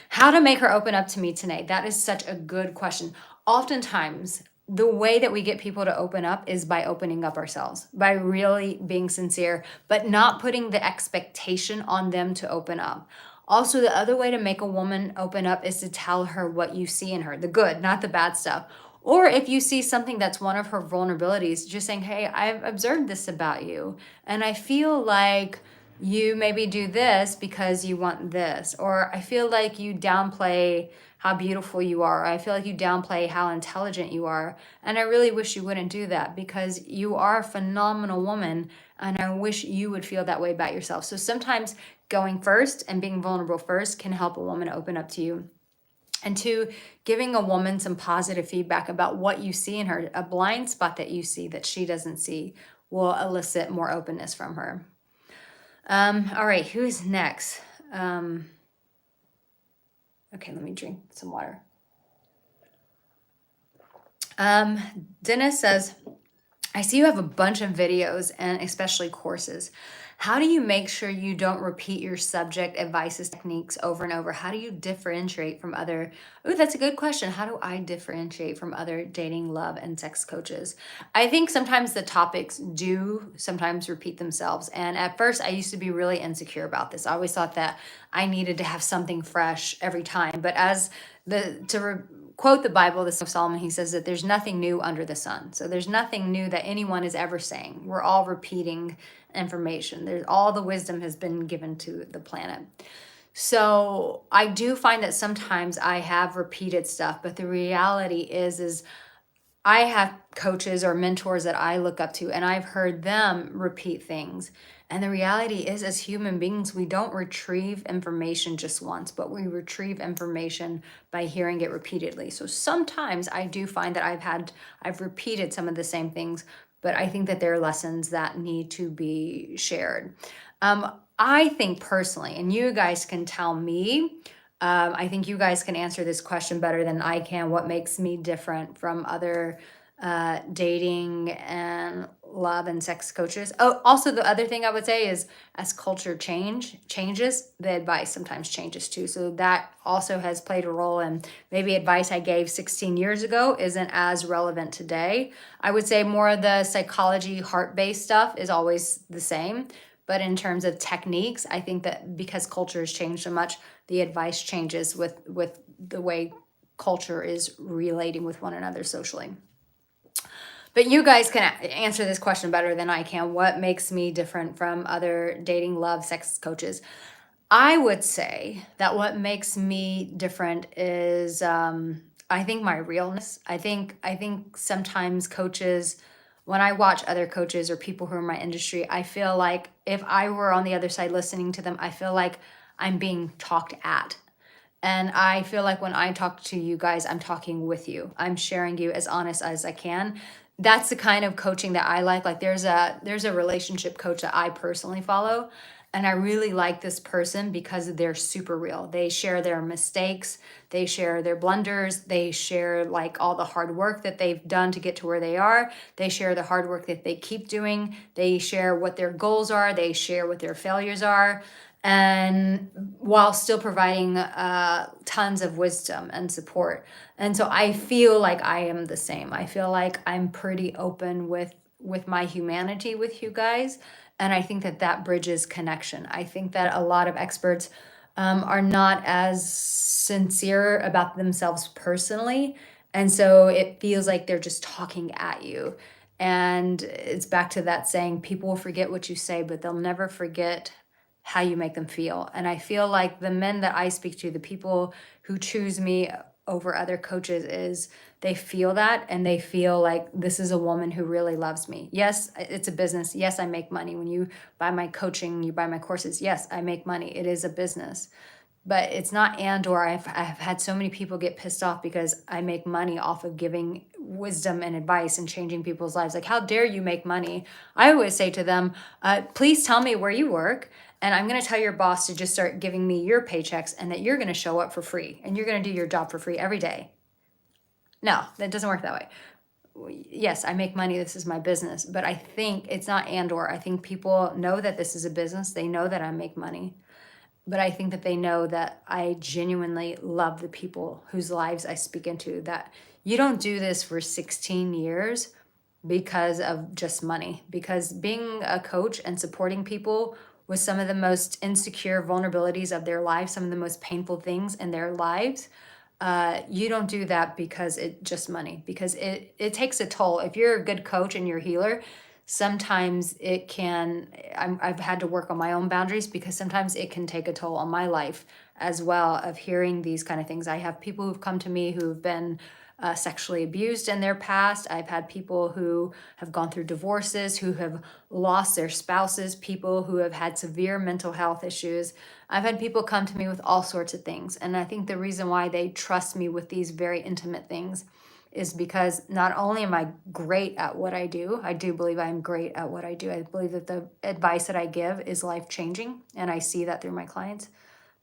How to make her open up to me tonight? That is such a good question. Oftentimes, the way that we get people to open up is by opening up ourselves, by really being sincere, but not putting the expectation on them to open up. Also, the other way to make a woman open up is to tell her what you see in her, the good, not the bad stuff. Or if you see something that's one of her vulnerabilities, just saying, hey, I've observed this about you, and I feel like you maybe do this because you want this. Or I feel like you downplay how beautiful you are. I feel like you downplay how intelligent you are. And I really wish you wouldn't do that, because you are a phenomenal woman. And I wish you would feel that way about yourself. So sometimes going first and being vulnerable first can help a woman open up to you. And two, giving a woman some positive feedback about what you see in her, a blind spot that you see that she doesn't see, will elicit more openness from her. All right, who's next? Okay, let me drink some water. Dennis says, I see you have a bunch of videos and especially courses. How do you make sure you don't repeat your subject advices techniques over and over? How do you differentiate from other? Oh, that's a good question. How do I differentiate from other dating, love, and sex coaches? I think sometimes the topics do sometimes repeat themselves. And at first, I used to be really insecure about this. I always thought that I needed to have something fresh every time. But as quote the Bible, the Song of Solomon. He says that there's nothing new under the sun. So there's nothing new that anyone is ever saying. We're all repeating information. There's all the wisdom has been given to the planet. So I do find that sometimes I have repeated stuff, but the reality is I have coaches or mentors that I look up to, and I've heard them repeat things. And the reality is, as human beings, we don't retrieve information just once, but we retrieve information by hearing it repeatedly. So sometimes I do find that I've repeated some of the same things, but I think that there are lessons that need to be shared. I think personally, and you guys can tell me, I think you guys can answer this question better than I can. What makes me different from other dating and love and sex coaches? Oh, also the other thing I would say is as culture changes, the advice sometimes changes too. So that also has played a role in maybe advice I gave 16 years ago isn't as relevant today. I would say more of the psychology, heart-based stuff is always the same. But in terms of techniques, I think that because culture has changed so much, the advice changes with the way culture is relating with one another socially. But you guys can answer this question better than I can. What makes me different from other dating, love, sex coaches? I would say that what makes me different is I think my realness. I think sometimes coaches, when I watch other coaches or people who are in my industry, I feel like if I were on the other side listening to them, I feel like I'm being talked at. And I feel like when I talk to you guys, I'm talking with you. I'm sharing you as honest as I can. That's the kind of coaching that I like. Like there's a relationship coach that I personally follow, and I really like this person because they're super real. They share their mistakes, they share their blunders, they share like all the hard work that they've done to get to where they are. They share the hard work that they keep doing. They share what their goals are, they share what their failures are, and while still providing tons of wisdom and support. And so I feel like I am the same. I feel like I'm pretty open with my humanity with you guys, and I think that that bridges connection. I think that a lot of experts are not as sincere about themselves personally, and so it feels like they're just talking at you. And it's back to that saying, people will forget what you say, but they'll never forget how you make them feel. And I feel like the men that I speak to, the people who choose me over other coaches, is they feel that, and they feel like this is a woman who really loves me. Yes, it's a business. Yes, I make money. When you buy my coaching, you buy my courses. Yes, I make money. It is a business. But it's not and or. I've had so many people get pissed off because I make money off of giving wisdom and advice and changing people's lives. Like, how dare you make money? I always say to them, please tell me where you work, and I'm going to tell your boss to just start giving me your paychecks, and that you're going to show up for free and you're going to do your job for free every day. No, that doesn't work that way. Yes, I make money. This is my business. But I think it's not and or. I think people know that this is a business. They know that I make money. But I think that they know that I genuinely love the people whose lives I speak into, that you don't do this for 16 years because of just money. Because being a coach and supporting people with some of the most insecure vulnerabilities of their lives, some of the most painful things in their lives, you don't do that because it just money, because it takes a toll. If you're a good coach and you're a healer, sometimes it can, I've had to work on my own boundaries, because sometimes it can take a toll on my life as well, of hearing these kind of things. I have people who've come to me who've been sexually abused in their past. I've had people who have gone through divorces, who have lost their spouses, people who have had severe mental health issues. I've had people come to me with all sorts of things. And I think the reason why they trust me with these very intimate things is because not only am I great at what I do believe I'm great at what I do. I believe that the advice that I give is life-changing, and I see that through my clients,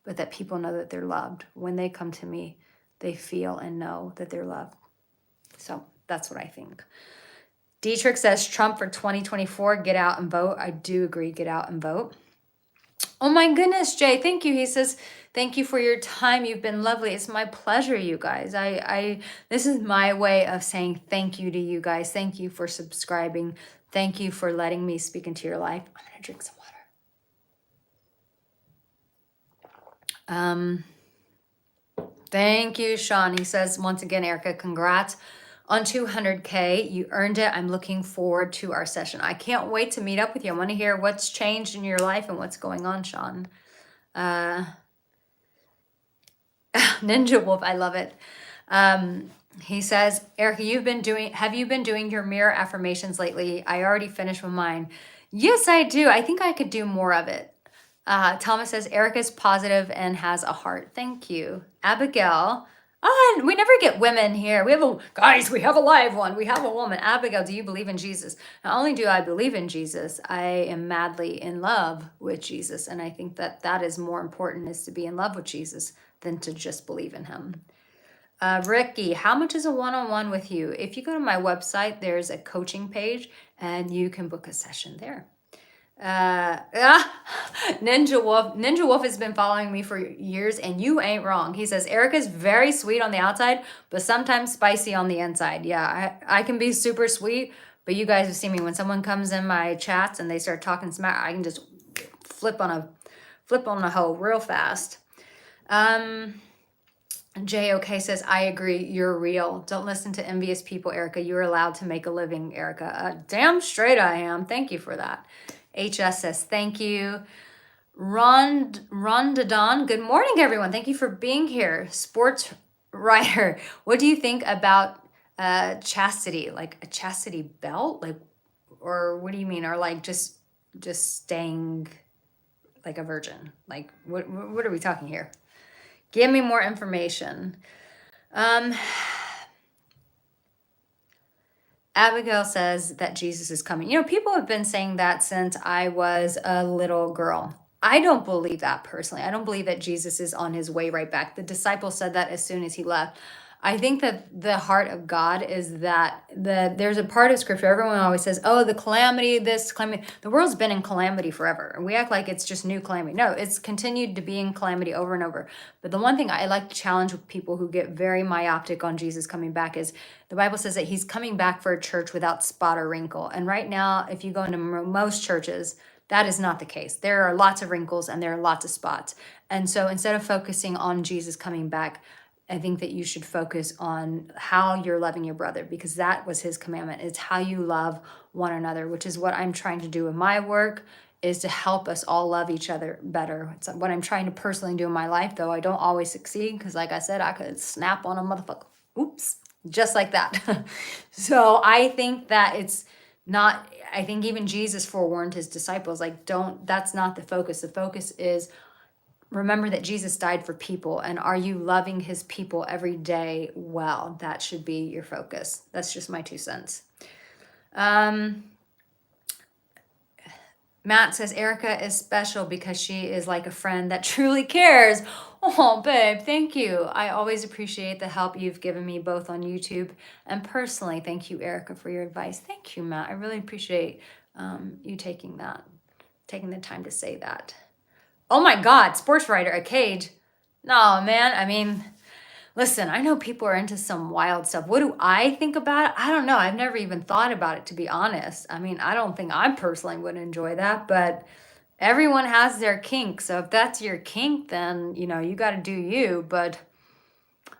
but that people know that they're loved. When they come to me, they feel and know that they're loved. So that's what I think. Dietrich says, Trump for 2024, get out and vote. I do agree, get out and vote. Oh my goodness, Jay, thank you. He says, thank you for your time. You've been lovely. It's my pleasure, you guys. This is my way of saying thank you to you guys. Thank you for subscribing. Thank you for letting me speak into your life. I'm going to drink some water. Thank you, Sean. He says, once again, Erica, congrats on 200K. You earned it. I'm looking forward to our session. I can't wait to meet up with you. I want to hear what's changed in your life and what's going on, Sean. Ninja Wolf, I love it. He says, Erica, have you been doing your mirror affirmations lately? I already finished with mine. Yes, I do. I think I could do more of it. Thomas says, Erica's positive and has a heart. Thank you. Abigail. Oh, we never get women here. We have a live one. We have a woman. Abigail, do you believe in Jesus? Not only do I believe in Jesus, I am madly in love with Jesus. And I think that that is more important, is to be in love with Jesus than to just believe in him. Ricky, how much is a one-on-one with you? If you go to my website, there's a coaching page and you can book a session there. Ninja Wolf has been following me for years and you ain't wrong. He says, Erica's very sweet on the outside, but sometimes spicy on the inside. Yeah, I can be super sweet, but you guys have seen me when someone comes in my chats and they start talking smack, I can just flip on a hoe real fast. JOK says, I agree, you're real. Don't listen to envious people, Erica. You're allowed to make a living, Erica. Damn straight I am. Thank you for that. HS says, thank you. Rondadon, good morning, everyone. Thank you for being here. Sports writer, what do you think about chastity? Like a chastity belt? Like, or what do you mean? Or like just staying like a virgin? Like, what are we talking here? Give me more information. Abigail says that Jesus is coming. You know, people have been saying that since I was a little girl. I don't believe that personally. I don't believe that Jesus is on his way right back. The disciples said that as soon as he left. I think that the heart of God is that there's a part of scripture, everyone always says, oh, the calamity, this calamity. The world's been in calamity forever. And we act like it's just new calamity. No, it's continued to be in calamity over and over. But the one thing I like to challenge with people who get very myopic on Jesus coming back is the Bible says that he's coming back for a church without spot or wrinkle. And right now, if you go into most churches, that is not the case. There are lots of wrinkles and there are lots of spots. And so instead of focusing on Jesus coming back, I think that you should focus on how you're loving your brother, because that was his commandment. It's how you love one another, which is what I'm trying to do in my work, is to help us all love each other better. It's what I'm trying to personally do in my life, though I don't always succeed, because like I said, I could snap on a motherfucker. Oops, just like that. So I think that it's not, I think even Jesus forewarned his disciples, like, that's not the focus. The focus is, remember that Jesus died for people, and are you loving his people every day well? That should be your focus. That's just my 2 cents. Matt says, Erica is special because she is like a friend that truly cares. Oh, babe, thank you. I always appreciate the help you've given me both on YouTube and personally. Thank you, Erica, for your advice. Thank you, Matt. I really appreciate you taking the time to say that. Oh my God, sports writer, a cage. No, man, I mean, listen, I know people are into some wild stuff. What do I think about it? I don't know. I've never even thought about it, to be honest. I mean, I don't think I personally would enjoy that, but everyone has their kink. So if that's your kink, then, you know, you got to do you. But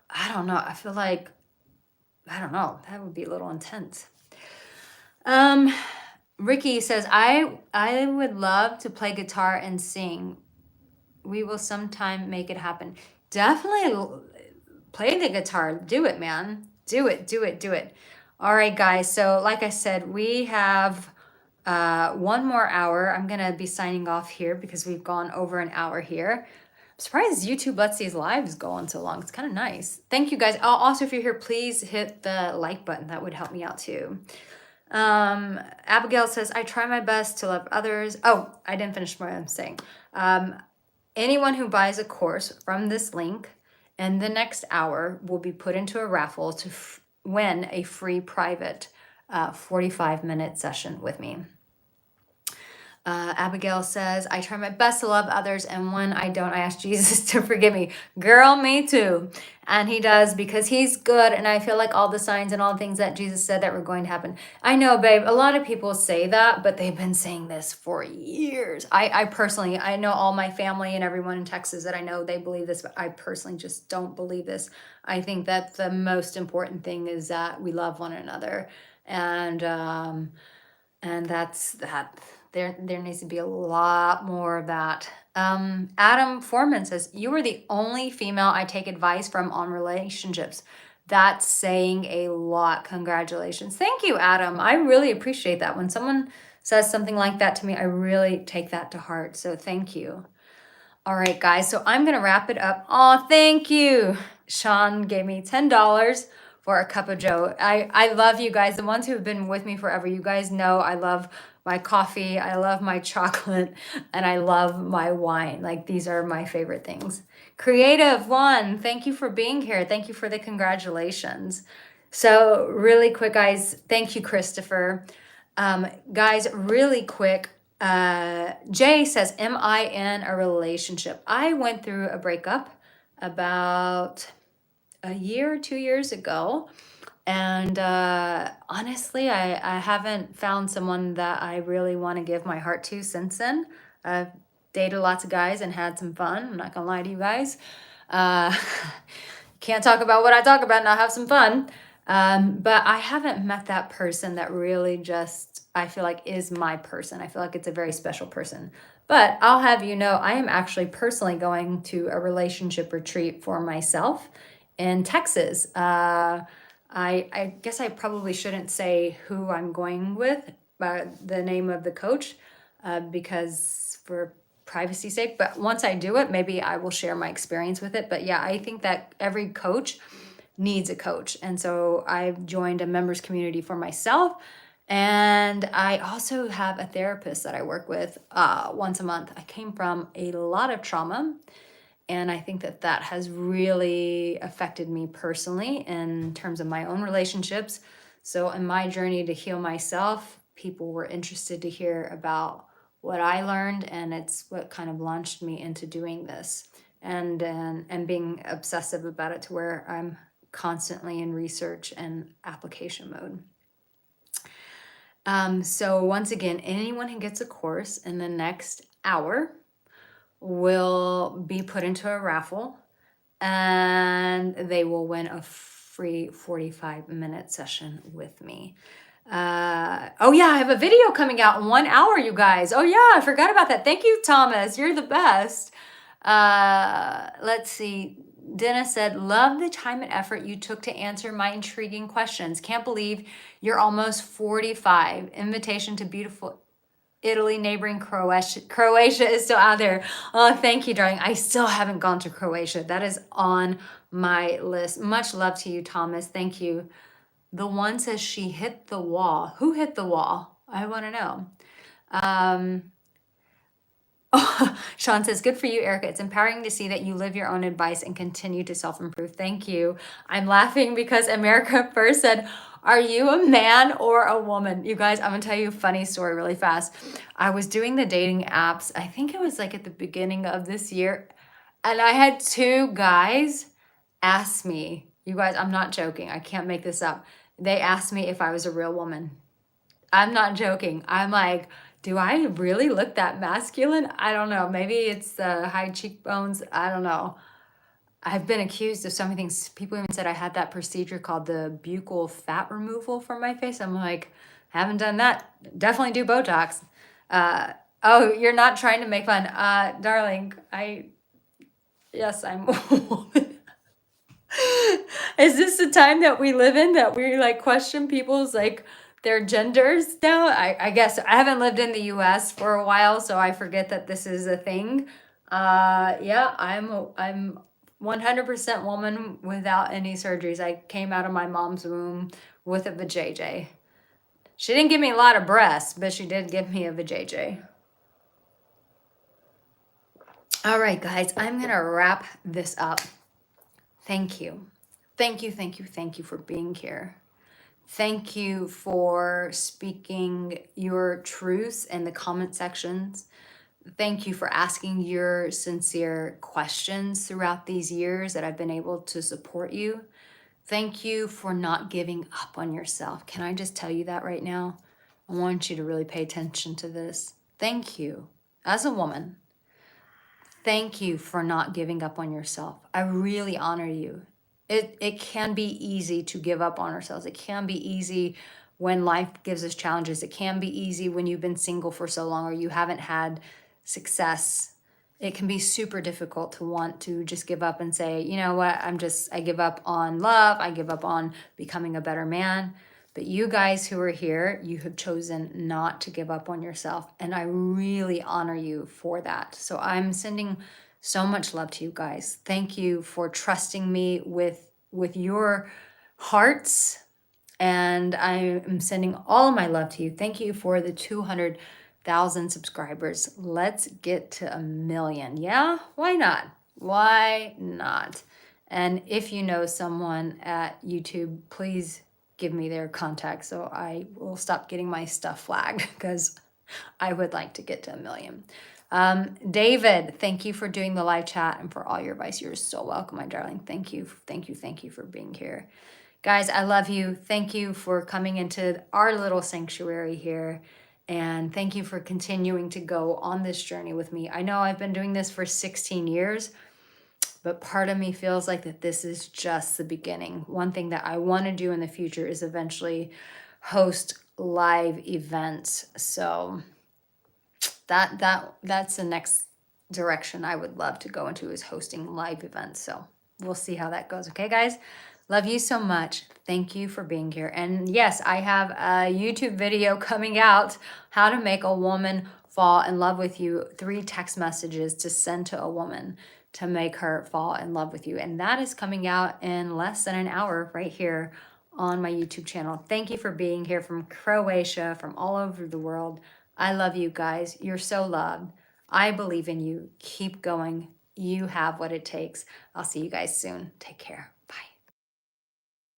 I don't know. I feel like, I don't know. That would be a little intense. Ricky says, I would love to play guitar and sing. We will sometime make it happen. Definitely play the guitar. Do it, man. Do it. All right, guys. So like I said, we have 1 more hour. I'm going to be signing off here because we've gone over an hour here. I'm surprised YouTube lets these lives go on so long. It's kind of nice. Thank you, guys. Also, if you're here, please hit the like button. That would help me out too. Abigail says, I try my best to love others. Oh, I didn't finish what I'm saying. Anyone who buys a course from this link in the next hour will be put into a raffle to win a free private 45-minute session with me. Abigail says, I try my best to love others, and when I don't, I ask Jesus to forgive me. Girl, me too. And he does, because he's good, and I feel like all the signs and all the things that Jesus said that were going to happen. I know, babe, a lot of people say that, but they've been saying this for years. I personally, I know all my family and everyone in Texas that I know, they believe this, but I personally just don't believe this. I think that the most important thing is that we love one another. And that's that. There needs to be a lot more of that. Adam Foreman says, you are the only female I take advice from on relationships. That's saying a lot. Congratulations. Thank you, Adam. I really appreciate that. When someone says something like that to me, I really take that to heart. So thank you. All right, guys. So I'm going to wrap it up. Oh, thank you. Sean gave me $10 for a cup of joe. I love you guys. The ones who have been with me forever, you guys know I love my coffee, I love my chocolate, and I love my wine. Like, these are my favorite things. Creative One, thank you for being here. Thank you for the congratulations. So really quick, guys, thank you, Christopher. Guys, really quick, Jay says, am I in a relationship? I went through a breakup about a year or 2 years ago. And honestly, I haven't found someone that I really want to give my heart to since then. I've dated lots of guys and had some fun. I'm not going to lie to you guys. Uh, can't talk about what I talk about and not have some fun. But I haven't met that person that really just, I feel like, is my person. I feel like it's a very special person. But I'll have you know, I am actually personally going to a relationship retreat for myself in Texas. I guess I probably shouldn't say who I'm going with, the name of the coach, because for privacy sake. But once I do it, maybe I will share my experience with it. But yeah, I think that every coach needs a coach. And so I've joined a members community for myself. And I also have a therapist that I work with once a month. I came from a lot of trauma. And I think that that has really affected me personally in terms of my own relationships. So in my journey to heal myself, people were interested to hear about what I learned, and it's what kind of launched me into doing this and being obsessive about it to where I'm constantly in research and application mode. So once again, anyone who gets a course in the next hour will be put into a raffle, and they will win a free 45-minute session with me. Oh yeah, I have a video coming out in 1 hour, you guys. Oh yeah, I forgot about that. Thank you, Thomas. You're the best. Let's see. Dennis said, love the time and effort you took to answer my intriguing questions. Can't believe you're almost 45. Invitation to beautiful Italy, neighboring Croatia. Croatia is still out there. Oh, thank you, darling. I still haven't gone to Croatia. That is on my list. Much love to you, Thomas. Thank you. The one says she hit the wall. Who hit the wall? I want to know. Sean says, good for you, Erica. It's empowering to see that you live your own advice and continue to self-improve. Thank you. I'm laughing because America first said, are you a man or a woman? You guys, I'm going to tell you a funny story really fast. I was doing the dating apps. I think it was like at the beginning of this year. And I had 2 guys ask me, you guys, I'm not joking. I can't make this up. They asked me if I was a real woman. I'm not joking. I'm like, do I really look that masculine? I don't know. Maybe it's the high cheekbones. I don't know. I've been accused of so many things. People even said I had that procedure called the buccal fat removal from my face. I'm like, haven't done that. Definitely do Botox. Oh, you're not trying to make fun. Darling, yes, I'm a woman. Is this the time that we live in that we like question people's like their genders now? I guess I haven't lived in the US for a while, so I forget that this is a thing. Yeah, I'm 100% woman without any surgeries. I came out of my mom's womb with a vajayjay. She didn't give me a lot of breasts, but she did give me a vajayjay. All right, guys, I'm going to wrap this up. Thank you. Thank you, thank you, thank you for being here. Thank you for speaking your truths in the comment sections. Thank you for asking your sincere questions throughout these years that I've been able to support you. Thank you for not giving up on yourself. Can I just tell you that right now? I want you to really pay attention to this. Thank you. As a woman, thank you for not giving up on yourself. I really honor you. It can be easy to give up on ourselves. It can be easy when life gives us challenges. It can be easy when you've been single for so long or you haven't had success. It can be super difficult to want to just give up and say, you know what, I give up on love. I give up on becoming a better man. But you guys who are here, you have chosen not to give up on yourself. And I really honor you for that. So I'm sending so much love to you guys. Thank you for trusting me with your hearts. And I am sending all of my love to you. Thank you for the 200,000 subscribers. Let's get to 1 million. Yeah, why not? Why not? And if you know someone at YouTube, please give me their contact so I will stop getting my stuff flagged because I would like to get to 1 million. David, thank you for doing the live chat and for all your advice. You're so welcome, my darling. Thank you. Thank you. Thank you for being here. Guys, I love you. Thank you for coming into our little sanctuary here. And thank you for continuing to go on this journey with me. I know I've been doing this for 16 years, but part of me feels like that this is just the beginning. One thing that I want to do in the future is eventually host live events. So that's the next direction I would love to go into, is hosting live events. So we'll see how that goes. Okay, guys? Love you so much. Thank you for being here. And yes, I have a YouTube video coming out, how to make a woman fall in love with you. 3 text messages to send to a woman to make her fall in love with you. And that is coming out in less than an hour right here on my YouTube channel. Thank you for being here from Croatia, from all over the world. I love you guys. You're so loved. I believe in you. Keep going. You have what it takes. I'll see you guys soon. Take care.